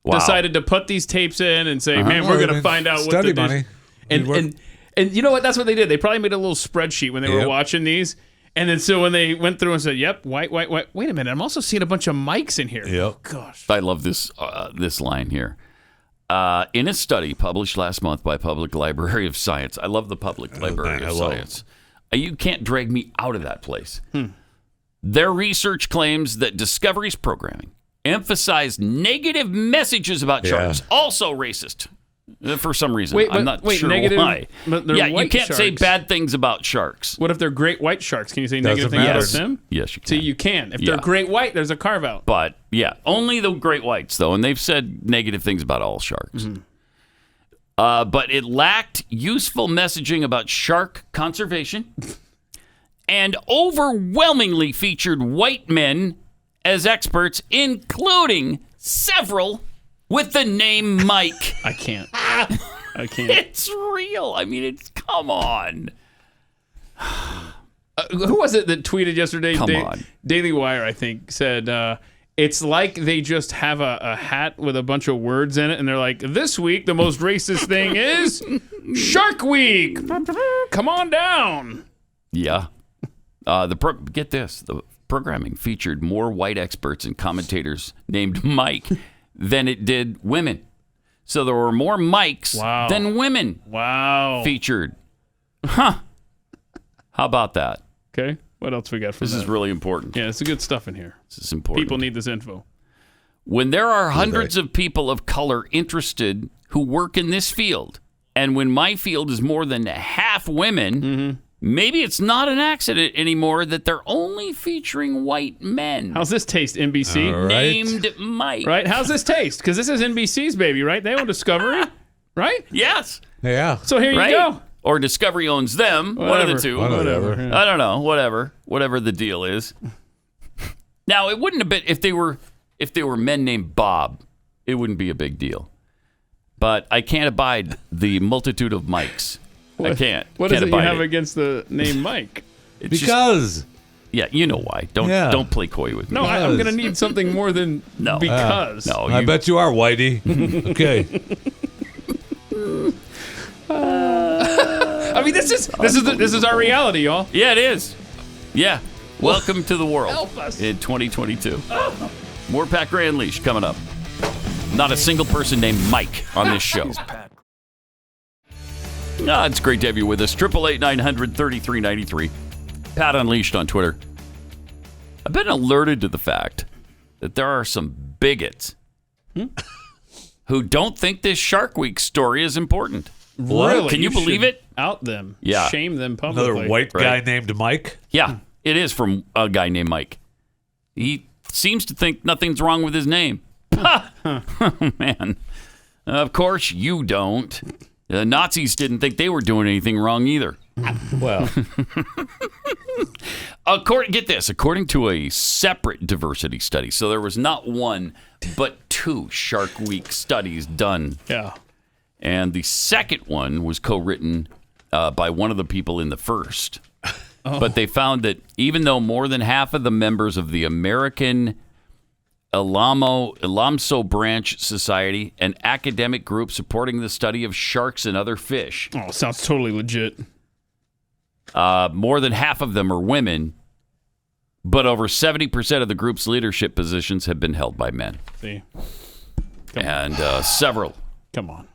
Speaker 3: Wow.
Speaker 2: decided to put these tapes in and say, man, we're going to find out what
Speaker 13: study
Speaker 2: the
Speaker 13: money.
Speaker 2: And you know what? That's what they did. They probably made a little spreadsheet when they were watching these. And then so when they went through and said, yep, white. Wait a minute. I'm also seeing a bunch of mics in here.
Speaker 13: Yep.
Speaker 2: Oh, gosh.
Speaker 3: I love this this line here. In a study published last month by Public Library of Science. I love the Public Library of Science. You can't drag me out of that place. Their research claims that Discovery's programming emphasized negative messages about sharks, also racist. For some reason. I'm not sure
Speaker 2: negative,
Speaker 3: why.
Speaker 2: But they're
Speaker 3: you
Speaker 2: white
Speaker 3: can't say
Speaker 2: sharks.
Speaker 3: bad things about sharks.
Speaker 2: What if they're great white sharks? Can you say negative
Speaker 13: Doesn't
Speaker 2: things
Speaker 13: matter.
Speaker 2: about them?
Speaker 3: Yes, you can.
Speaker 2: See, you can. If they're great white, there's a carve out.
Speaker 3: But, only the great whites, though. And they've said negative things about all sharks. But it lacked useful messaging about shark conservation and overwhelmingly featured white men as experts, including several with the name Mike.
Speaker 2: I can't.
Speaker 3: It's real. I mean, come on.
Speaker 2: Who was it that tweeted yesterday?
Speaker 3: Come on.
Speaker 2: Daily Wire, I think, said it's like they just have a hat with a bunch of words in it, and they're like, this week the most racist thing is Shark Week. Come on down.
Speaker 3: Yeah. Get this. The programming featured more white experts and commentators named Mike than it did women. So there were more Mikes than women featured. Huh. How about that?
Speaker 2: Okay. What else we got for
Speaker 3: this? This is really important.
Speaker 2: Yeah, it's good stuff in here.
Speaker 3: This is important.
Speaker 2: People need this info.
Speaker 3: When there are hundreds of people of color interested who work in this field, and when my field is more than half women, maybe it's not an accident anymore that they're only featuring white men.
Speaker 2: How's this taste, NBC?
Speaker 3: Right. Named Mike.
Speaker 2: Right? How's this taste? Because this is NBC's baby, right? They own Discovery, right?
Speaker 3: Yes.
Speaker 13: Yeah.
Speaker 2: So here you go.
Speaker 3: Or Discovery owns them.
Speaker 2: Whatever.
Speaker 3: One of the two.
Speaker 2: Whatever.
Speaker 3: I don't know. Whatever the deal is. Now, it wouldn't have been if they were men named Bob, it wouldn't be a big deal. But I can't abide the multitude of Mikes. I can't.
Speaker 2: What
Speaker 3: can't
Speaker 2: is it you
Speaker 3: abide
Speaker 2: have against the name Mike?
Speaker 13: Because.
Speaker 3: Yeah, you know why. Don't play coy with me.
Speaker 2: No, I'm going to need something more than because.
Speaker 3: No,
Speaker 13: I bet you are, Whitey. Okay.
Speaker 2: I mean, this is our reality, y'all.
Speaker 3: Yeah, it is. Yeah. Welcome to the world.
Speaker 2: Help us.
Speaker 3: In 2022. More Pat Gray Unleashed coming up. Not a single person named Mike on this show. It's great to have you with us. 888-900-3393. Pat Unleashed on Twitter. I've been alerted to the fact that there are some bigots who don't think this Shark Week story is important.
Speaker 2: Really?
Speaker 3: Can you believe it?
Speaker 2: Out them.
Speaker 3: Yeah.
Speaker 2: Shame them publicly.
Speaker 13: Another white guy named Mike?
Speaker 3: Yeah, it is from a guy named Mike. He seems to think nothing's wrong with his name. Man. Of course you don't. The Nazis didn't think they were doing anything wrong either.
Speaker 13: Well.
Speaker 3: Get this. According to a separate diversity study, so there was not one, but 2 Shark Week studies done.
Speaker 2: Yeah.
Speaker 3: And the second one was co-written by one of the people in the first. Oh. But they found that even though more than half of the members of the American Alamso Branch Society, an academic group supporting the study of sharks and other fish.
Speaker 2: Oh, sounds totally legit.
Speaker 3: More than half of them are women, but over 70% of the group's leadership positions have been held by men.
Speaker 2: See?
Speaker 3: Several.
Speaker 2: Come on.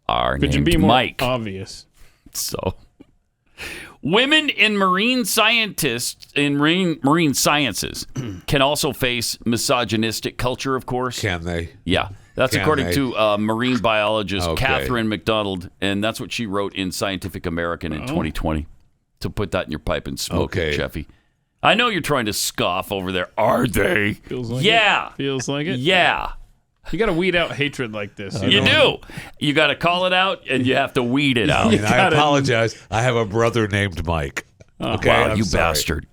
Speaker 3: Are
Speaker 2: Could you
Speaker 3: named
Speaker 2: be more
Speaker 3: Mike.
Speaker 2: obvious?
Speaker 3: So, women in marine sciences can also face misogynistic culture, of course.
Speaker 13: Can they?
Speaker 3: Yeah. That's according to marine biologist
Speaker 13: Okay.
Speaker 3: Catherine McDonald, and that's what she wrote in Scientific American in 2020. So put that in your pipe and smoke it, Jeffy. I know you're trying to scoff over there. Are they?
Speaker 2: Feels like
Speaker 3: yeah.
Speaker 2: It. Feels like it?
Speaker 3: Yeah.
Speaker 2: You got to weed out hatred like this.
Speaker 3: You do. You got to call it out, and you have to weed it out.
Speaker 13: I apologize. I have a brother named Mike. Okay,
Speaker 3: wow,
Speaker 13: I'm
Speaker 3: you
Speaker 13: sorry.
Speaker 3: bastard.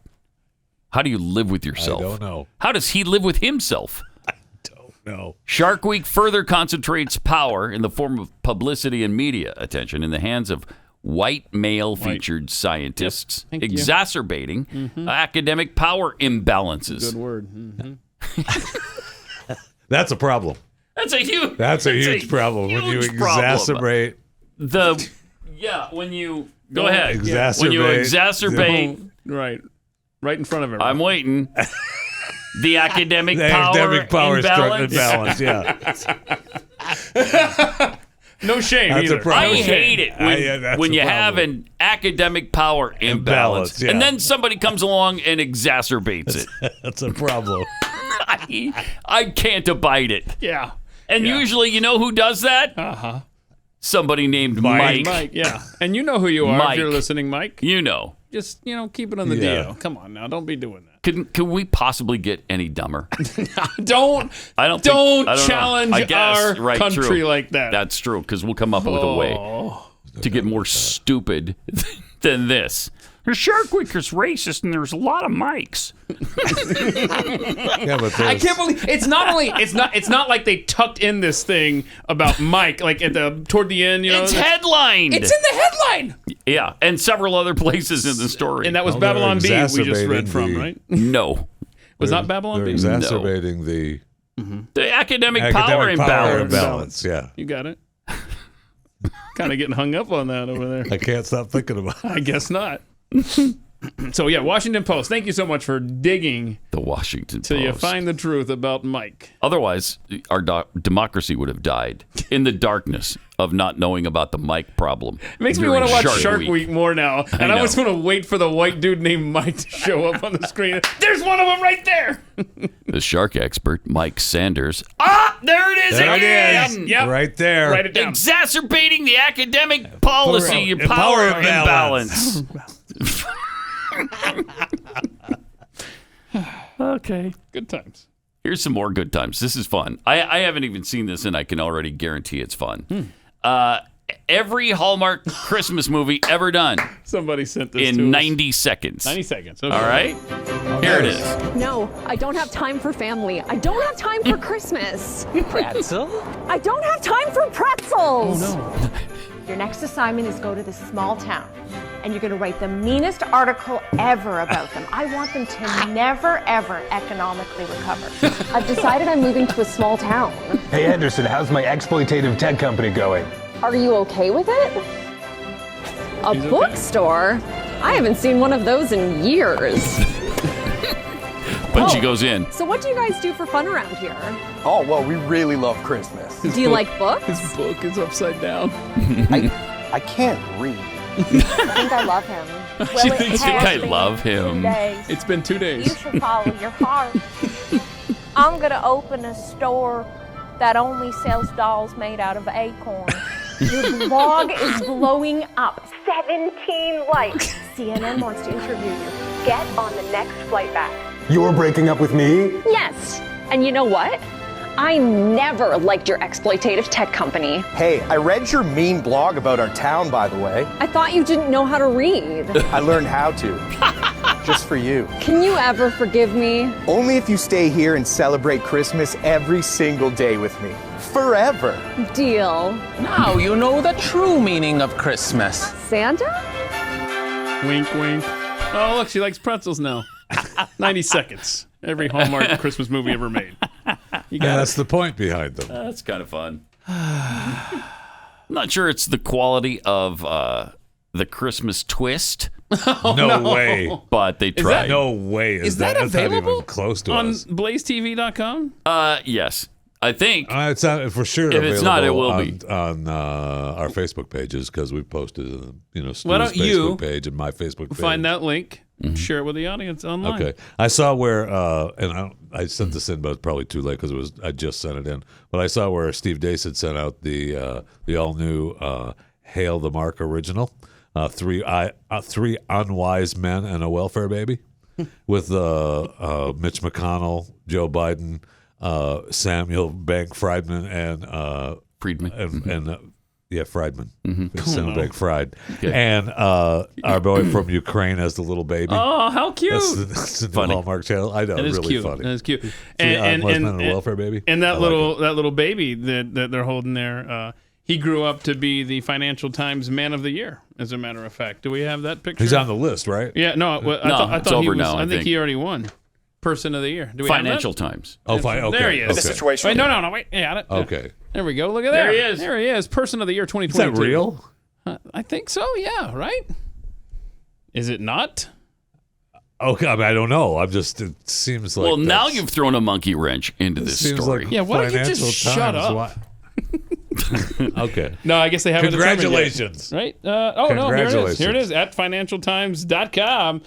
Speaker 3: How do you live with yourself?
Speaker 13: I don't know.
Speaker 3: How does he live with himself?
Speaker 13: I don't know.
Speaker 3: Shark Week further concentrates power in the form of publicity and media attention in the hands of white male-featured scientists, exacerbating academic power imbalances.
Speaker 2: Good word. Mm-hmm.
Speaker 13: That's a problem.
Speaker 3: That's a huge
Speaker 13: problem when you exacerbate.
Speaker 3: When you go ahead.
Speaker 13: Exacerbate.
Speaker 3: When you exacerbate.
Speaker 2: Right in front of everyone.
Speaker 3: I'm waiting. The academic power imbalance.
Speaker 13: Yeah.
Speaker 2: No shame
Speaker 13: That's
Speaker 2: either.
Speaker 13: a problem.
Speaker 3: I hate it when you have an academic power imbalance.
Speaker 13: Yeah.
Speaker 3: And then somebody comes along and exacerbates it.
Speaker 13: That's a problem.
Speaker 3: I can't abide it.
Speaker 2: Yeah.
Speaker 3: And usually, you know who does that?
Speaker 2: Uh-huh.
Speaker 3: Somebody named Mike.
Speaker 2: Yeah. And you know who you are
Speaker 3: Mike.
Speaker 2: if you're listening, Mike.
Speaker 3: You know.
Speaker 2: Just, keep it on the DL. Come on now. Don't be doing that.
Speaker 3: Can we possibly get any dumber?
Speaker 2: Don't challenge our country like that.
Speaker 3: That's true, because we'll come up with a way to get more stupid than this.
Speaker 16: Shark Week is racist, and there's a lot of mics.
Speaker 13: Yeah, but
Speaker 2: I can't believe it's not like they tucked in this thing about Mike like toward the end.
Speaker 16: It's headlined.
Speaker 2: It's in the headline.
Speaker 16: Yeah, and several other places in the story.
Speaker 2: And that was Babylon B we just read from, right?
Speaker 16: No.
Speaker 2: Was not Babylon
Speaker 13: They're
Speaker 2: B?
Speaker 13: exacerbating the
Speaker 16: academic power
Speaker 13: imbalance. Yeah.
Speaker 2: You got it. Kind of getting hung up on that over there.
Speaker 13: I can't stop thinking about it.
Speaker 2: I guess not. So, yeah, Washington Post. Thank you so much for digging
Speaker 3: the Washington Post
Speaker 2: till you find the truth about Mike.
Speaker 3: Otherwise, our democracy would have died in the darkness of not knowing about the Mike problem.
Speaker 2: It makes me want to watch Shark Week more now. And I just want to wait for the white dude named Mike to show up on the screen. There's one of them right there.
Speaker 3: The shark expert, Mike Sanders.
Speaker 16: There it is again.
Speaker 2: Yep.
Speaker 13: Right there.
Speaker 2: Write it down.
Speaker 16: Exacerbating the academic policy power imbalance.
Speaker 3: Okay.
Speaker 2: Good times.
Speaker 3: Here's some more good times. This is fun. I haven't even seen this, and I can already guarantee it's fun. Every Hallmark Christmas movie ever done.
Speaker 2: Somebody sent this
Speaker 3: in
Speaker 2: to us.
Speaker 3: 90 seconds.
Speaker 2: 90 seconds. Okay.
Speaker 3: All right? Here it is.
Speaker 9: No, I don't have time for family. I don't have time for Christmas.
Speaker 14: Pretzel?
Speaker 9: I don't have time for pretzels.
Speaker 2: Oh, no.
Speaker 17: Your next assignment is go to this small town, and you're going to write the meanest article ever about them. I want them to never, ever economically recover. I've decided I'm moving to a small town.
Speaker 18: Hey, Anderson, how's my exploitative tech company going?
Speaker 9: Are you okay with it? A bookstore? I haven't seen one of those in years.
Speaker 3: But she goes in.
Speaker 9: So what do you guys do for fun around here?
Speaker 18: Oh, well, we really love Christmas.
Speaker 9: Do you like books?
Speaker 2: His book is upside down.
Speaker 18: I can't read.
Speaker 17: I think I love him.
Speaker 3: She thinks I love him.
Speaker 2: It's been 2 days.
Speaker 17: You should follow your heart. I'm going to open a store that only sells dolls made out of acorns. Your blog is blowing up. 17 likes. CNN wants to interview you. Get on the next flight back.
Speaker 18: You're breaking up with me?
Speaker 9: Yes. And you know what? I never liked your exploitative tech company.
Speaker 18: Hey, I read your mean blog about our town, by the way.
Speaker 9: I thought you didn't know how to read.
Speaker 18: I learned how to. Just for you.
Speaker 9: Can you ever forgive me?
Speaker 18: Only if you stay here and celebrate Christmas every single day with me. Forever.
Speaker 9: Deal.
Speaker 14: Now you know the true meaning of Christmas.
Speaker 9: Santa?
Speaker 2: Wink, wink. Oh, look, she likes pretzels now. 90 seconds. Every Hallmark Christmas movie ever made.
Speaker 13: That's the point behind them.
Speaker 3: That's kind of fun. I'm not sure it's the quality of the Christmas twist.
Speaker 13: No way.
Speaker 3: But they tried.
Speaker 13: No way.
Speaker 2: Is that
Speaker 13: that's not
Speaker 2: available
Speaker 13: even close to
Speaker 2: on
Speaker 13: us.
Speaker 2: blazetv.com?
Speaker 3: Yes. I think.
Speaker 13: It's not for sure.
Speaker 3: If it's not, it will
Speaker 13: be on our Facebook pages because we posted, Stu's
Speaker 2: Why don't you
Speaker 13: Facebook page and my Facebook page.
Speaker 2: Find that link, share it with the audience online.
Speaker 13: Okay, I saw where, and I sent this in, but it's probably too late because I just sent it in. But I saw where Steve Dace had sent out the all new "Hail the Mark" original, three unwise men and a welfare baby, with Mitch McConnell, Joe Biden, Samuel Bank Friedman, and
Speaker 3: Friedman,
Speaker 13: Friedman,
Speaker 3: Mm-hmm.
Speaker 13: Samuel Bank Fried, and our boy from Ukraine as the little baby.
Speaker 2: Oh, how cute!
Speaker 13: That's the new Hallmark channel. I know,
Speaker 2: That is
Speaker 13: really
Speaker 2: cute.
Speaker 13: funny.
Speaker 2: That is cute.
Speaker 13: And a welfare baby,
Speaker 2: and that little baby that they're holding there. He grew up to be the Financial Times Man of the Year, as a matter of fact. Do we have that picture?
Speaker 13: He's on the list, right?
Speaker 2: Yeah, no. I
Speaker 3: it's
Speaker 2: thought
Speaker 3: over
Speaker 2: he was,
Speaker 3: now.
Speaker 2: I think he already won Person of the Year. Do we
Speaker 3: Financial
Speaker 2: have that?
Speaker 3: Times.
Speaker 13: Oh, fine. Okay.
Speaker 2: There he is.
Speaker 13: Okay.
Speaker 8: The situation.
Speaker 2: Wait, no. Wait. Yeah.
Speaker 13: Okay.
Speaker 2: There we go. Look at there.
Speaker 3: There he is.
Speaker 2: There he is. Person of the Year 2022.
Speaker 13: Is that real?
Speaker 2: I think so. Yeah. Right. Is it not?
Speaker 13: Okay, I don't know. It seems like.
Speaker 3: Well, now you've thrown a monkey wrench into this story.
Speaker 2: Yeah. Why don't you just shut up?
Speaker 13: Okay.
Speaker 2: No, I guess they haven't.
Speaker 13: Congratulations.
Speaker 2: Right? No, here it is. Here it
Speaker 13: Congratulations.
Speaker 2: is at financialtimes.com.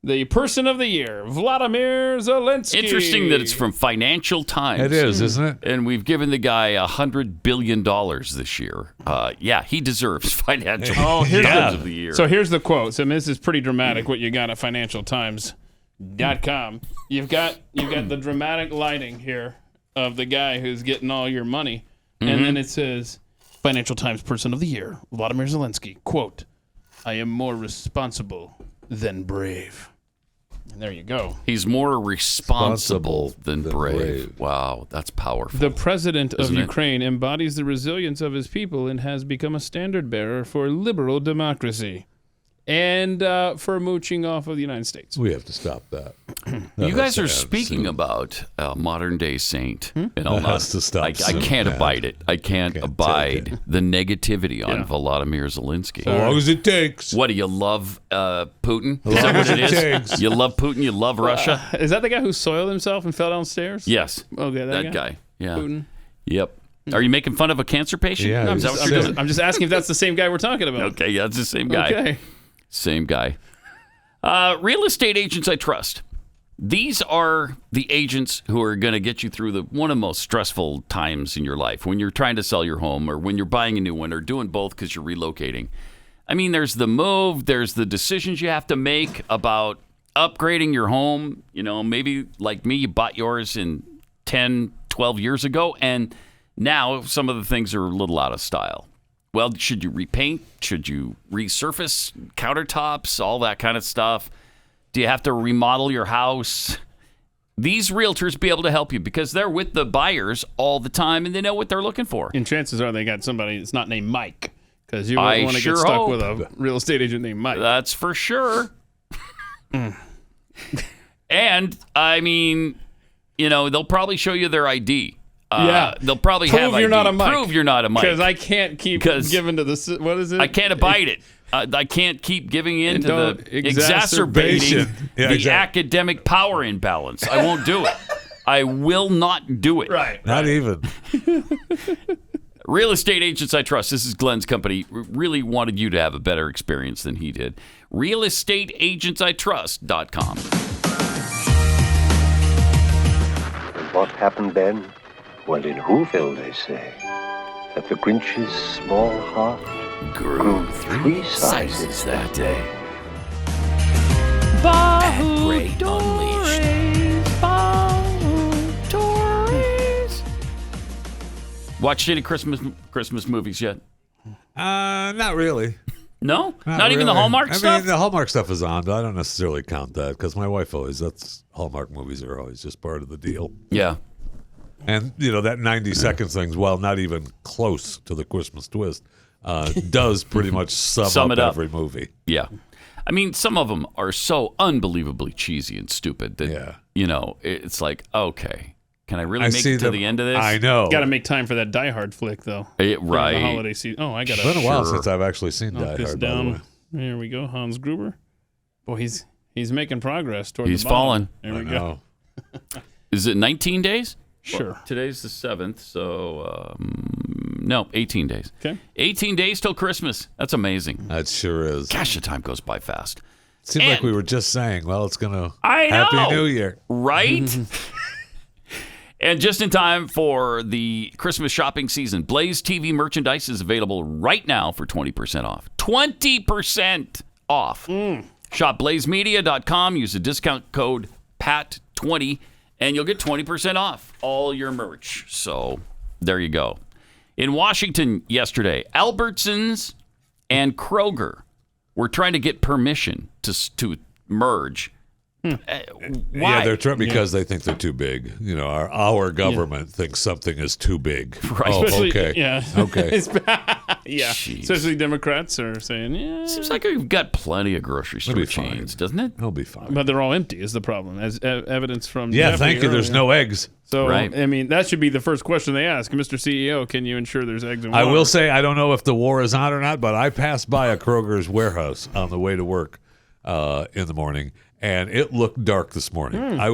Speaker 2: The Person of the Year, Vladimir Zelenskyy.
Speaker 3: Interesting that it's from Financial Times.
Speaker 13: It is, isn't it?
Speaker 3: And we've given the guy $100 billion this year. Yeah, he deserves Financial Times of the Year.
Speaker 2: So here's the quote. So this is pretty dramatic what you got at financialtimes.com. You've got the dramatic lighting here of the guy who's getting all your money. And then it says, Financial Times Person of the Year, Vladimir Zelenskyy. Quote, I am more responsible than brave. And there you go.
Speaker 3: He's more responsible than brave. Wow, that's powerful.
Speaker 2: The president of
Speaker 3: Isn't it?
Speaker 2: Ukraine embodies the resilience of his people and has become a standard bearer for liberal democracy and for mooching off of the United States.
Speaker 13: We have to stop that.
Speaker 3: You guys are speaking about a modern-day saint. And
Speaker 13: That has to stop
Speaker 3: I
Speaker 13: soon,
Speaker 3: can't
Speaker 13: man.
Speaker 3: abide it. I can't abide the negativity on Volodymyr Zelenskyy.
Speaker 13: As long as it takes.
Speaker 3: What, do you love Putin?
Speaker 13: As
Speaker 3: Is that
Speaker 13: long
Speaker 3: what
Speaker 13: as
Speaker 3: it
Speaker 13: it
Speaker 3: is?
Speaker 13: takes.
Speaker 3: You love Putin? You love Russia?
Speaker 2: Is that the guy who soiled himself and fell downstairs?
Speaker 3: Yes.
Speaker 2: Okay, that
Speaker 3: guy. Yeah.
Speaker 2: Putin.
Speaker 3: Yep. Are you making fun of a cancer patient?
Speaker 13: Yeah,
Speaker 3: Is that what you're doing?
Speaker 2: I'm just asking if that's the same guy we're talking about.
Speaker 3: Okay, yeah, it's the same guy.
Speaker 2: Okay.
Speaker 3: Same guy. Real estate agents I trust. These are the agents who are going to get you through one of the most stressful times in your life when you're trying to sell your home or when you're buying a new one or doing both because you're relocating. I mean, there's the move, there's the decisions you have to make about upgrading your home. You know, maybe like me, you bought yours in 10, 12 years ago, and now some of the things are a little out of style. Well, should you repaint? Should you resurface countertops? All that kind of stuff. Do you have to remodel your house? These realtors be able to help you because they're with the buyers all the time and they know what they're looking for.
Speaker 2: And chances are they got somebody that's not named Mike because you wouldn't want to
Speaker 3: sure
Speaker 2: get stuck
Speaker 3: hope.
Speaker 2: with a real estate agent named Mike.
Speaker 3: That's for sure. And, I mean, you know, they'll probably show you their ID.
Speaker 2: Yeah.
Speaker 3: They'll probably
Speaker 2: Prove
Speaker 3: have
Speaker 2: you're
Speaker 3: ID.
Speaker 2: not a Mike.
Speaker 3: Prove you're not a Mike.
Speaker 2: Because I can't keep giving to the... What is it?
Speaker 3: I can't abide it. I can't keep giving in to
Speaker 2: Don't
Speaker 3: the exacerbating
Speaker 13: Yeah,
Speaker 3: the
Speaker 13: exactly.
Speaker 3: academic power imbalance. I won't do it. I will not do it.
Speaker 2: Right.
Speaker 13: Not even.
Speaker 3: Real estate agents I trust. This is Glenn's company. Really wanted you to have a better experience than he did. realestateagentsitrust.com.
Speaker 6: And what happened then? Well, in Whoville, they say that the Grinch's small heart grew 3 sizes that day.
Speaker 16: Great Unleashed.
Speaker 3: Watched any Christmas movies yet?
Speaker 13: Not really.
Speaker 3: No? Not even the
Speaker 13: really.
Speaker 3: Hallmark
Speaker 13: I
Speaker 3: stuff?
Speaker 13: mean, the Hallmark stuff is on, but I don't necessarily count that because my wife that's Hallmark movies are always just part of the deal.
Speaker 3: Yeah.
Speaker 13: And, you know, that 90 seconds thing's, well, not even close to the Christmas twist, does pretty much sum up every movie.
Speaker 3: Yeah. I mean, some of them are so unbelievably cheesy and stupid that, you know, it's like, okay, can I really make it to the end of this?
Speaker 13: I know.
Speaker 2: Got to make time for that Die Hard flick, though.
Speaker 3: Right.
Speaker 2: The holiday season. Oh, I got to...
Speaker 13: It's been a while since I've actually seen Die
Speaker 2: this
Speaker 13: Hard, by the way.
Speaker 2: down. Here we go. Hans Gruber. Boy, he's making progress toward
Speaker 3: He's
Speaker 2: the bottom.
Speaker 3: falling.
Speaker 2: There we go.
Speaker 3: Is it 19 days?
Speaker 2: Sure.
Speaker 3: Well, today's the 7th, so no, 18 days.
Speaker 2: Okay.
Speaker 3: 18 days till Christmas. That's amazing.
Speaker 13: That sure is.
Speaker 3: Gosh, the time goes by fast.
Speaker 13: Seemed like we were just saying, well, it's going to...
Speaker 3: I know.
Speaker 13: Happy New Year.
Speaker 3: Right? And just in time for the Christmas shopping season, Blaze TV merchandise is available right now for 20% off. 20% off. Shop blazemedia.com. Use the discount code PAT20, and you'll get 20% off all your merch. So there you go. In Washington yesterday, Albertsons and Kroger were trying to get permission to merge. Why?
Speaker 13: Yeah, they're trying because they think they're too big. You know, our government thinks something is too big.
Speaker 3: Right.
Speaker 13: Oh,
Speaker 2: Especially-
Speaker 13: okay.
Speaker 2: Yeah.
Speaker 13: Okay.
Speaker 2: Yeah.
Speaker 3: Jeez.
Speaker 2: Especially Democrats are saying, yeah.
Speaker 3: Seems like we've got plenty of grocery store
Speaker 13: be
Speaker 3: chains,
Speaker 13: fine.
Speaker 3: doesn't it?
Speaker 13: It'll be fine.
Speaker 2: But they're all empty is the problem, as evidence from
Speaker 13: Yeah,
Speaker 2: Jeffy
Speaker 13: thank you. There's
Speaker 2: earlier.
Speaker 13: no eggs.
Speaker 2: So,
Speaker 3: Right.
Speaker 2: I mean, that should be the first question they ask. Mr. CEO, can you ensure there's eggs and
Speaker 13: I
Speaker 2: water?
Speaker 13: will say, I don't know if the war is on or not, but I passed by a Kroger's warehouse on the way to work in the morning, and it looked dark this morning. I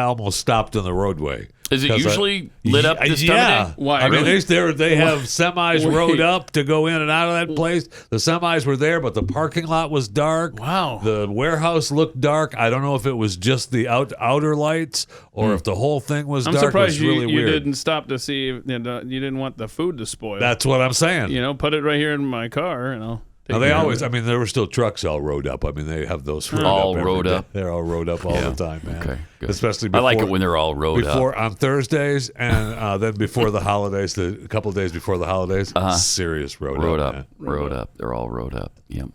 Speaker 13: almost stopped in the roadway.
Speaker 3: Is it
Speaker 13: 'Cause
Speaker 3: usually lit up this time of day?
Speaker 2: Why?
Speaker 13: I mean,
Speaker 2: Really?
Speaker 13: they have semis
Speaker 2: Wait.
Speaker 13: rode up to go in and out of that place. The semis were there, but the parking lot was dark.
Speaker 2: Wow.
Speaker 13: The warehouse looked dark. I don't know if it was just the outer lights or if the whole thing was
Speaker 2: I'm
Speaker 13: dark.
Speaker 2: surprised
Speaker 13: It was really
Speaker 2: you
Speaker 13: weird.
Speaker 2: didn't stop to see if you didn't want the food to spoil.
Speaker 13: That's what I'm saying.
Speaker 2: You know, put it right here in my car, and I'll
Speaker 13: Now they always, I mean, there were still trucks all rode up. I mean, they have those
Speaker 3: all rode up.
Speaker 13: They're all rode up all the time, man.
Speaker 3: Okay, good.
Speaker 13: Especially
Speaker 3: I like it when they're all rode up.
Speaker 13: On Thursdays and then before the holidays, a couple of days before the holidays, serious rode up. Man.
Speaker 3: Rode up. They're all rode up. Yep.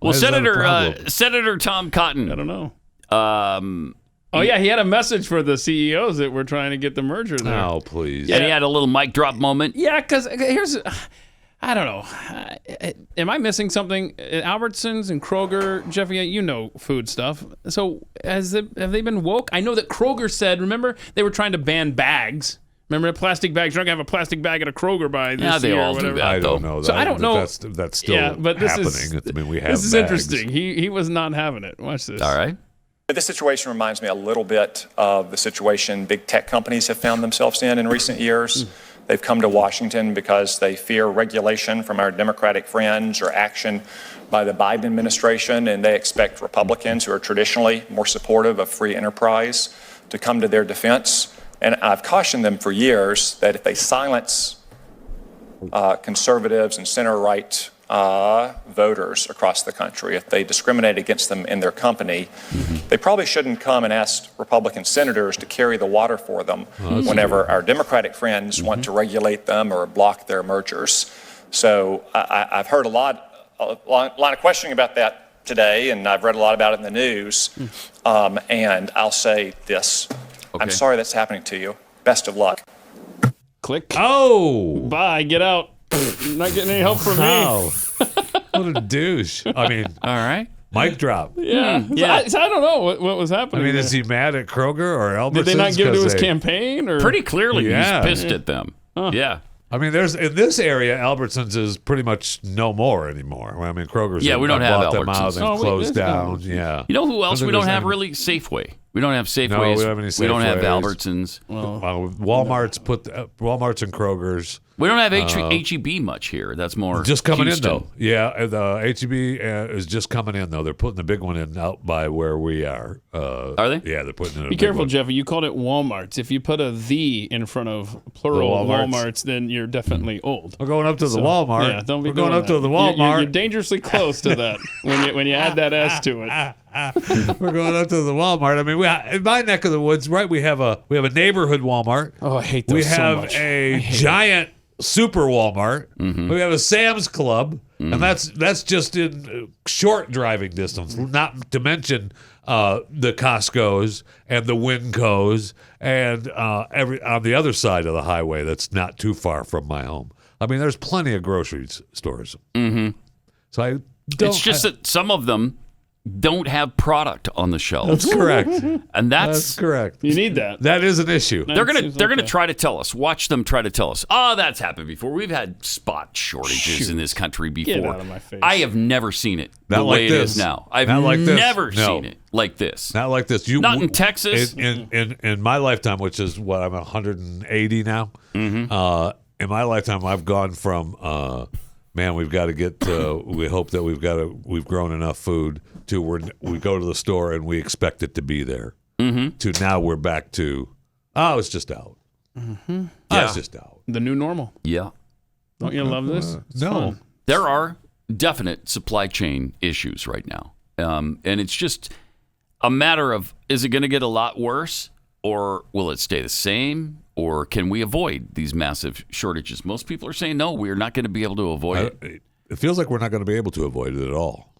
Speaker 3: Well, Senator Tom Cotton.
Speaker 2: I don't know. Oh, yeah, he had a message for the CEOs that were trying to get the merger there.
Speaker 13: Oh, please.
Speaker 3: Yeah, and he had a little mic drop moment.
Speaker 2: Yeah, because here's... I don't know. Am I missing something? Albertsons and Kroger, Jeffy, you know food stuff. So have they been woke? I know that Kroger said, remember, they were trying to ban bags. Remember, plastic bags. You're not going to have a plastic bag at a Kroger by this year or whatever.
Speaker 13: I don't know.
Speaker 2: So I don't know.
Speaker 13: That's still happening. I mean, we have
Speaker 2: this is
Speaker 13: bags.
Speaker 2: interesting. He was not having it. Watch this.
Speaker 3: All right.
Speaker 19: This situation reminds me a little bit of the situation big tech companies have found themselves in recent years. They've come to Washington because they fear regulation from our Democratic friends or action by the Biden administration, and they expect Republicans, who are traditionally more supportive of free enterprise, to come to their defense. And I've cautioned them for years that if they silence conservatives and center-right voters across the country, if they discriminate against them in their company, they probably shouldn't come and ask Republican senators to carry the water for them whenever our Democratic friends want to regulate them or block their mergers. So I've heard a lot of questioning about that today, and I've read a lot about it in the news. And I'll say this. Okay. I'm sorry that's happening to you. Best of luck.
Speaker 2: Click.
Speaker 13: Oh!
Speaker 2: Bye. Get out. Not getting any help from me.
Speaker 13: What a douche. I mean,
Speaker 3: all right.
Speaker 13: Mic drop.
Speaker 2: Yeah. So I don't know what was happening.
Speaker 13: I mean,
Speaker 2: there.
Speaker 13: Is he mad at Kroger or Albertsons?
Speaker 2: Did they not give to his campaign? Or?
Speaker 3: Pretty clearly, he's pissed at them. Huh. Yeah.
Speaker 13: I mean, in this area, Albertsons is pretty much no more anymore. I mean, Kroger's
Speaker 3: we don't have
Speaker 13: bought them
Speaker 3: Albertsons.
Speaker 13: out and closed down. Yeah.
Speaker 3: You know who else we don't have really? Safeway. We don't have Safeways.
Speaker 13: No, we don't have any Safeways.
Speaker 3: We don't have Albertsons.
Speaker 13: Walmart's Walmart's and Kroger's.
Speaker 3: We don't have H-E-B much here. That's more
Speaker 13: just coming
Speaker 3: Houston.
Speaker 13: in though. Yeah, the H-E-B is just coming in though. They're putting the big one in out by where we are.
Speaker 3: Are they?
Speaker 13: Yeah, they're putting in.
Speaker 2: Be careful, Jeffy. You called it Walmart's. If you put a "the" in front of plural Walmart's, then you're definitely old.
Speaker 13: We're going up to the Walmart.
Speaker 2: Yeah, don't be
Speaker 13: We're going up
Speaker 2: that.
Speaker 13: to the Walmart.
Speaker 2: You're dangerously close to that when you add that S to it.
Speaker 13: We're going up to the Walmart. I mean, in my neck of the woods, right? We have a neighborhood Walmart.
Speaker 2: Oh, I hate those so much.
Speaker 13: We have a giant super Walmart. We have a Sam's Club, and that's just in short driving distance. Not to mention the Costco's and the Wincos and on the other side of the highway. That's not too far from my home. I mean, there's plenty of grocery stores. So
Speaker 3: it's just that some of them don't have product on the shelves.
Speaker 13: That's correct.
Speaker 3: And that's
Speaker 13: correct.
Speaker 2: You need that.
Speaker 13: That is an issue.
Speaker 3: They're gonna try to tell us. Watch them try to tell us. Oh, that's happened before. We've had spot shortages in this country before.
Speaker 2: Get out of my face.
Speaker 3: I have never seen it
Speaker 13: Not
Speaker 3: the
Speaker 13: like
Speaker 3: way
Speaker 13: this.
Speaker 3: it is now. I've
Speaker 13: Not like this.
Speaker 3: never
Speaker 13: No.
Speaker 3: seen it like this.
Speaker 13: Not like this.
Speaker 3: Not in Texas.
Speaker 13: In my lifetime, which is what I'm 180 now. In my lifetime, I've gone from man, we've got to get. We hope that we've grown enough food to we go to the store and we expect it to be there. To now we're back to it's just out. It's just out.
Speaker 2: The new normal.
Speaker 3: Yeah.
Speaker 2: Don't you love this? It's
Speaker 13: no.
Speaker 2: fun.
Speaker 3: There are definite supply chain issues right now, and it's just a matter of, is it going to get a lot worse, or will it stay the same? Or can we avoid these massive shortages? Most people are saying, no, we're not going to be able to avoid it.
Speaker 13: It feels like we're not going to be able to avoid it at all.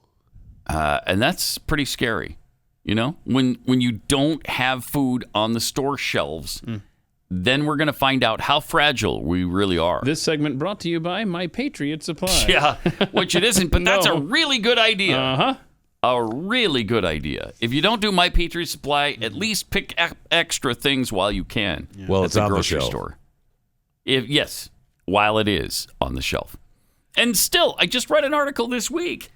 Speaker 3: And that's pretty scary. You know, when you don't have food on the store shelves, then we're going to find out how fragile we really are.
Speaker 2: This segment brought to you by My Patriot Supply.
Speaker 3: Yeah, which it isn't, but that's a really good idea.
Speaker 2: Uh-huh.
Speaker 3: A really good idea. If you don't do My Patriot Supply, at least pick extra things while you can.
Speaker 13: Yeah. Well, it's
Speaker 3: at the
Speaker 13: on the
Speaker 3: grocery
Speaker 13: shelf.
Speaker 3: store. Yes, while it is on the shelf. And still, I just read an article this week.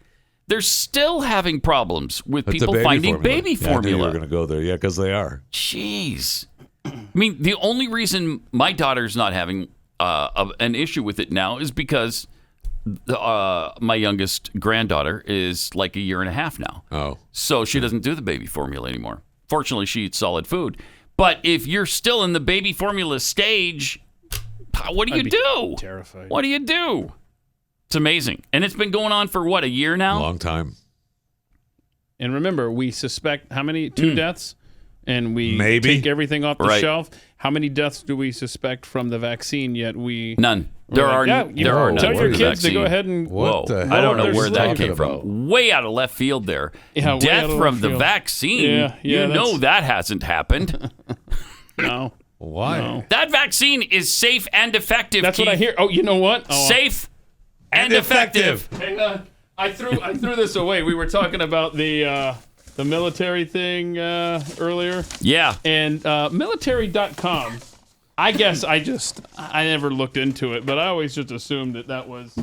Speaker 3: They're still having problems with people finding baby formula.
Speaker 13: I knew you were going to go there. Yeah, because they are.
Speaker 3: Jeez. I mean, the only reason my daughter's not having an issue with it now is because my youngest granddaughter is like a year and a half now.
Speaker 13: Oh.
Speaker 3: So she doesn't do the baby formula anymore. Fortunately, she eats solid food. But if you're still in the baby formula stage, what do you do?
Speaker 2: Terrified.
Speaker 3: What do you do?
Speaker 16: It's amazing. And it's been going on for, what, a year now?
Speaker 13: Long time.
Speaker 2: And remember, we suspect how many? 2 deaths? And we
Speaker 13: Maybe.
Speaker 2: take everything off the shelf. How many deaths do we suspect from the vaccine? Yet
Speaker 16: none. There are none.
Speaker 2: Tell your
Speaker 16: for the
Speaker 2: kids to
Speaker 16: vaccine.
Speaker 2: go ahead and.
Speaker 16: Whoa! I don't know where that came from. Way out of left field there.
Speaker 2: Yeah, way
Speaker 16: Death
Speaker 2: out of
Speaker 16: from
Speaker 2: left
Speaker 16: the
Speaker 2: field.
Speaker 16: vaccine.
Speaker 2: Yeah,
Speaker 16: you know that hasn't happened.
Speaker 2: No.
Speaker 13: Why?
Speaker 2: No.
Speaker 16: That vaccine is safe and effective.
Speaker 2: That's what I hear. Oh, you know what? Oh,
Speaker 16: safe and effective.
Speaker 2: Hang on. I threw this away. We were talking about the military thing earlier.
Speaker 16: Yeah.
Speaker 2: And military.com, I guess I never looked into it, but I always just assumed that was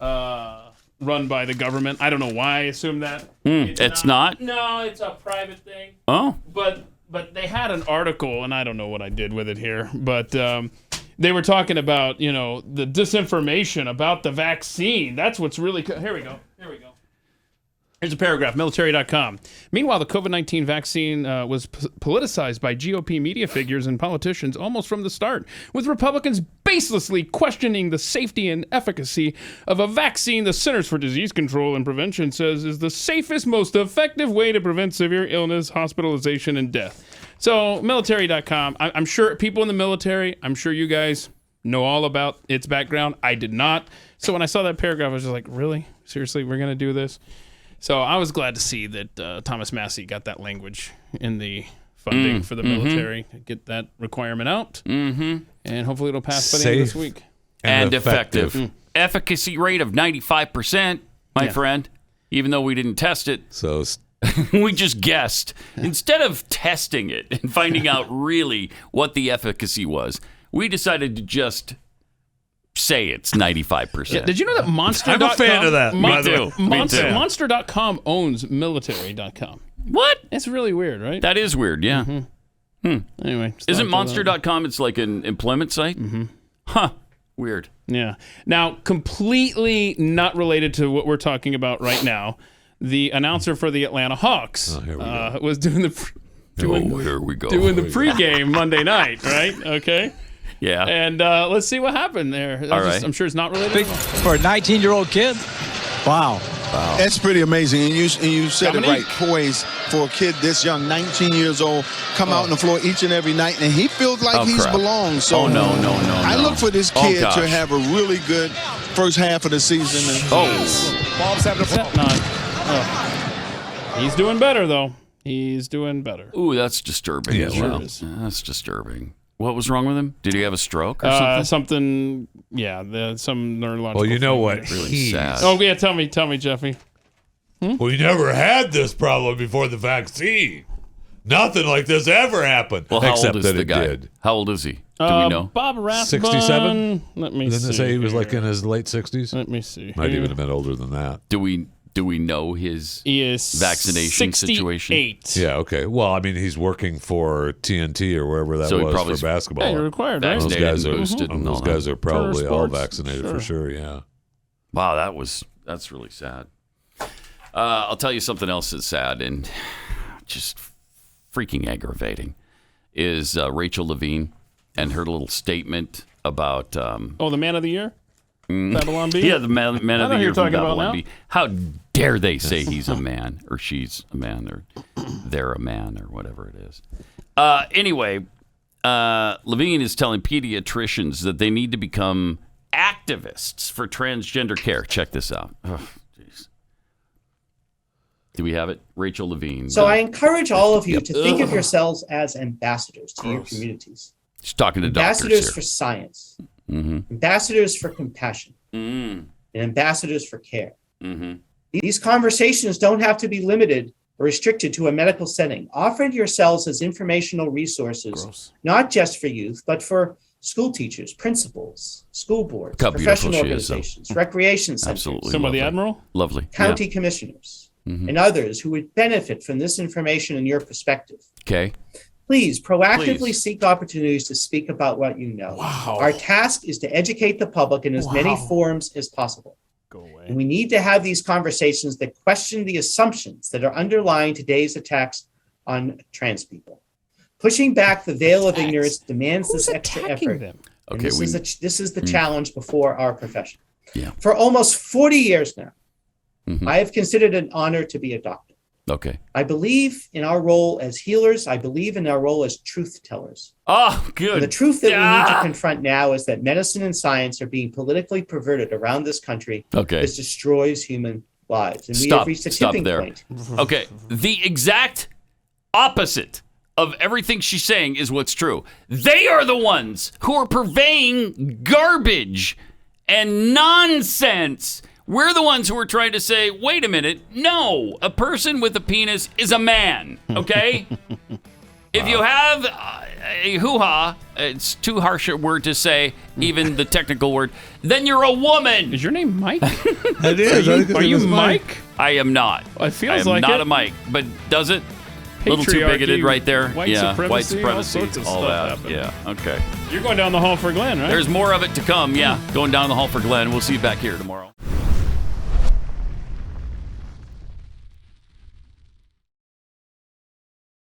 Speaker 2: run by the government. I don't know why I assumed that.
Speaker 16: It's not?
Speaker 2: No, it's a private thing.
Speaker 16: Oh.
Speaker 2: But they had an article, and I don't know what I did with it here, but they were talking about, the disinformation about the vaccine. That's what's really... Here we go. Here's a paragraph, military.com. Meanwhile, the COVID-19 vaccine was politicized by GOP media figures and politicians almost from the start, with Republicans baselessly questioning the safety and efficacy of a vaccine the Centers for Disease Control and Prevention says is the safest, most effective way to prevent severe illness, hospitalization, and death. So, military.com, I'm sure people in the military, I'm sure you guys know all about its background. I did not. So when I saw that paragraph, I was just like, really? Seriously, we're going to do this? So I was glad to see that Thomas Massie got that language in the funding for the military. Get that requirement out, and hopefully it'll pass by the end of this week.
Speaker 16: And effective. Efficacy rate of 95%, my friend, even though we didn't test it.
Speaker 13: So
Speaker 16: we just guessed. Instead of testing it and finding out really what the efficacy was, we decided to just say it's 95%.
Speaker 2: Yeah, did you know that Monster.com...
Speaker 13: I'm a fan of that.
Speaker 16: Me too.
Speaker 2: Monster.com owns military.com.
Speaker 16: What?
Speaker 2: It's really weird, right?
Speaker 16: That is weird, yeah.
Speaker 2: Anyway.
Speaker 16: Isn't Monster.com, it's like an employment site? Huh. Weird.
Speaker 2: Yeah. Now, completely not related to what we're talking about right now, the announcer for the Atlanta Hawks was doing the...
Speaker 16: here we go.
Speaker 2: Doing the pregame Monday night, right? Okay.
Speaker 16: Yeah.
Speaker 2: And let's see what happened there.
Speaker 16: All right.
Speaker 2: I'm sure it's not related.
Speaker 20: For a 19-year-old kid? Wow.
Speaker 21: That's pretty amazing. And you said it right. Poised for a kid this young, 19 years old, come out on the floor each and every night, and he feels like he's belonged. So
Speaker 16: no.
Speaker 21: I look for this kid to have a really good first half of the season.
Speaker 2: Bob's having a He's doing better, though. He's doing better.
Speaker 16: Ooh, that's disturbing.
Speaker 2: Yeah,
Speaker 16: well. That's disturbing. What was wrong with him? Did he have a stroke or something?
Speaker 2: Some neurological.
Speaker 13: Well, you know
Speaker 2: thing.
Speaker 13: what?
Speaker 16: Really sad.
Speaker 2: Oh, yeah, tell me, Jeffy.
Speaker 13: We never had this problem before the vaccine. Nothing like this ever happened.
Speaker 16: Well, how
Speaker 13: except
Speaker 16: old is
Speaker 13: that
Speaker 16: the guy?
Speaker 13: Did.
Speaker 16: How old is he? Do we know?
Speaker 2: Bob Rathbun.
Speaker 13: 67?
Speaker 2: Let me see.
Speaker 13: Didn't it say he was like in his late 60s?
Speaker 2: Let me see.
Speaker 13: Might even have been older than that.
Speaker 16: Do we know his vaccination
Speaker 2: 68.
Speaker 16: situation?
Speaker 13: Yeah, okay. Well, I mean, he's working for TNT or wherever that was for basketball.
Speaker 2: Yeah, you're required, right?
Speaker 13: Those guys are
Speaker 16: boosted and all
Speaker 13: those guys
Speaker 16: that.
Speaker 13: are probably all
Speaker 2: Sports.
Speaker 13: vaccinated for sure, yeah.
Speaker 16: Wow, that's really sad. I'll tell you something else that's sad and just freaking aggravating is Rachel Levine and her little statement about
Speaker 2: the Man of the Year? Babylon Bee?
Speaker 16: Yeah, the man of the year from Babylon
Speaker 2: now.
Speaker 16: Bee. How dare they say he's a man or she's a man or they're a man or whatever it is. Anyway, Levine is telling pediatricians that they need to become activists for transgender care. Check this out. Oh, jeez. Do we have it? Rachel Levine.
Speaker 22: So I encourage all of you to think of yourselves as ambassadors to your communities.
Speaker 16: She's talking to
Speaker 22: ambassadors
Speaker 16: doctors
Speaker 22: for science,
Speaker 16: Mm-hmm.
Speaker 22: ambassadors for compassion, and ambassadors for care. These conversations don't have to be limited or restricted to a medical setting. Offer yourselves as informational resources, not just for youth, but for school teachers, principals, school boards, professional organizations, recreation centers,
Speaker 16: Absolutely
Speaker 2: some
Speaker 16: lovely.
Speaker 2: of the Admiral,
Speaker 16: Lovely.
Speaker 22: county commissioners, and others who would benefit from this information and your perspective.
Speaker 16: Okay.
Speaker 22: Please proactively seek opportunities to speak about what you know.
Speaker 2: Wow.
Speaker 22: Our task is to educate the public in as many forms as possible.
Speaker 2: Go away.
Speaker 22: And we need to have these conversations that question the assumptions that are underlying today's attacks on trans people. Pushing back the veil of ignorance demands this extra effort.
Speaker 2: Them?
Speaker 22: Okay, this is the challenge before our profession.
Speaker 16: Yeah.
Speaker 22: For almost 40 years now, I have considered it an honor to be a doctor.
Speaker 16: Okay.
Speaker 22: I believe in our role as healers. I believe in our role as truth tellers.
Speaker 16: Oh, good.
Speaker 22: And the truth that we need to confront now is that medicine and science are being politically perverted around this country.
Speaker 16: Okay.
Speaker 22: This destroys human lives. And we have reached a tipping point.
Speaker 16: Okay. The exact opposite of everything she's saying is what's true. They are the ones who are purveying garbage and nonsense. We're the ones who are trying to say, wait a minute, no, a person with a penis is a man, okay? If you have a hoo-ha, it's too harsh a word to say, even the technical word, then you're a woman.
Speaker 2: Is your name Mike?
Speaker 13: It is.
Speaker 2: Are you Mike?
Speaker 16: I am not.
Speaker 2: Well, it feels
Speaker 16: I am
Speaker 2: like
Speaker 16: not
Speaker 2: it.
Speaker 16: a Mike, but does it? A little too bigoted right there.
Speaker 2: White supremacy,
Speaker 16: white
Speaker 2: all
Speaker 16: supremacy,
Speaker 2: sorts of
Speaker 16: all
Speaker 2: stuff
Speaker 16: that.
Speaker 2: happening.
Speaker 16: Yeah, okay.
Speaker 2: You're going down the hall for Glenn, right?
Speaker 16: There's more of it to come, yeah. Going down the hall for Glenn. We'll see you back here tomorrow.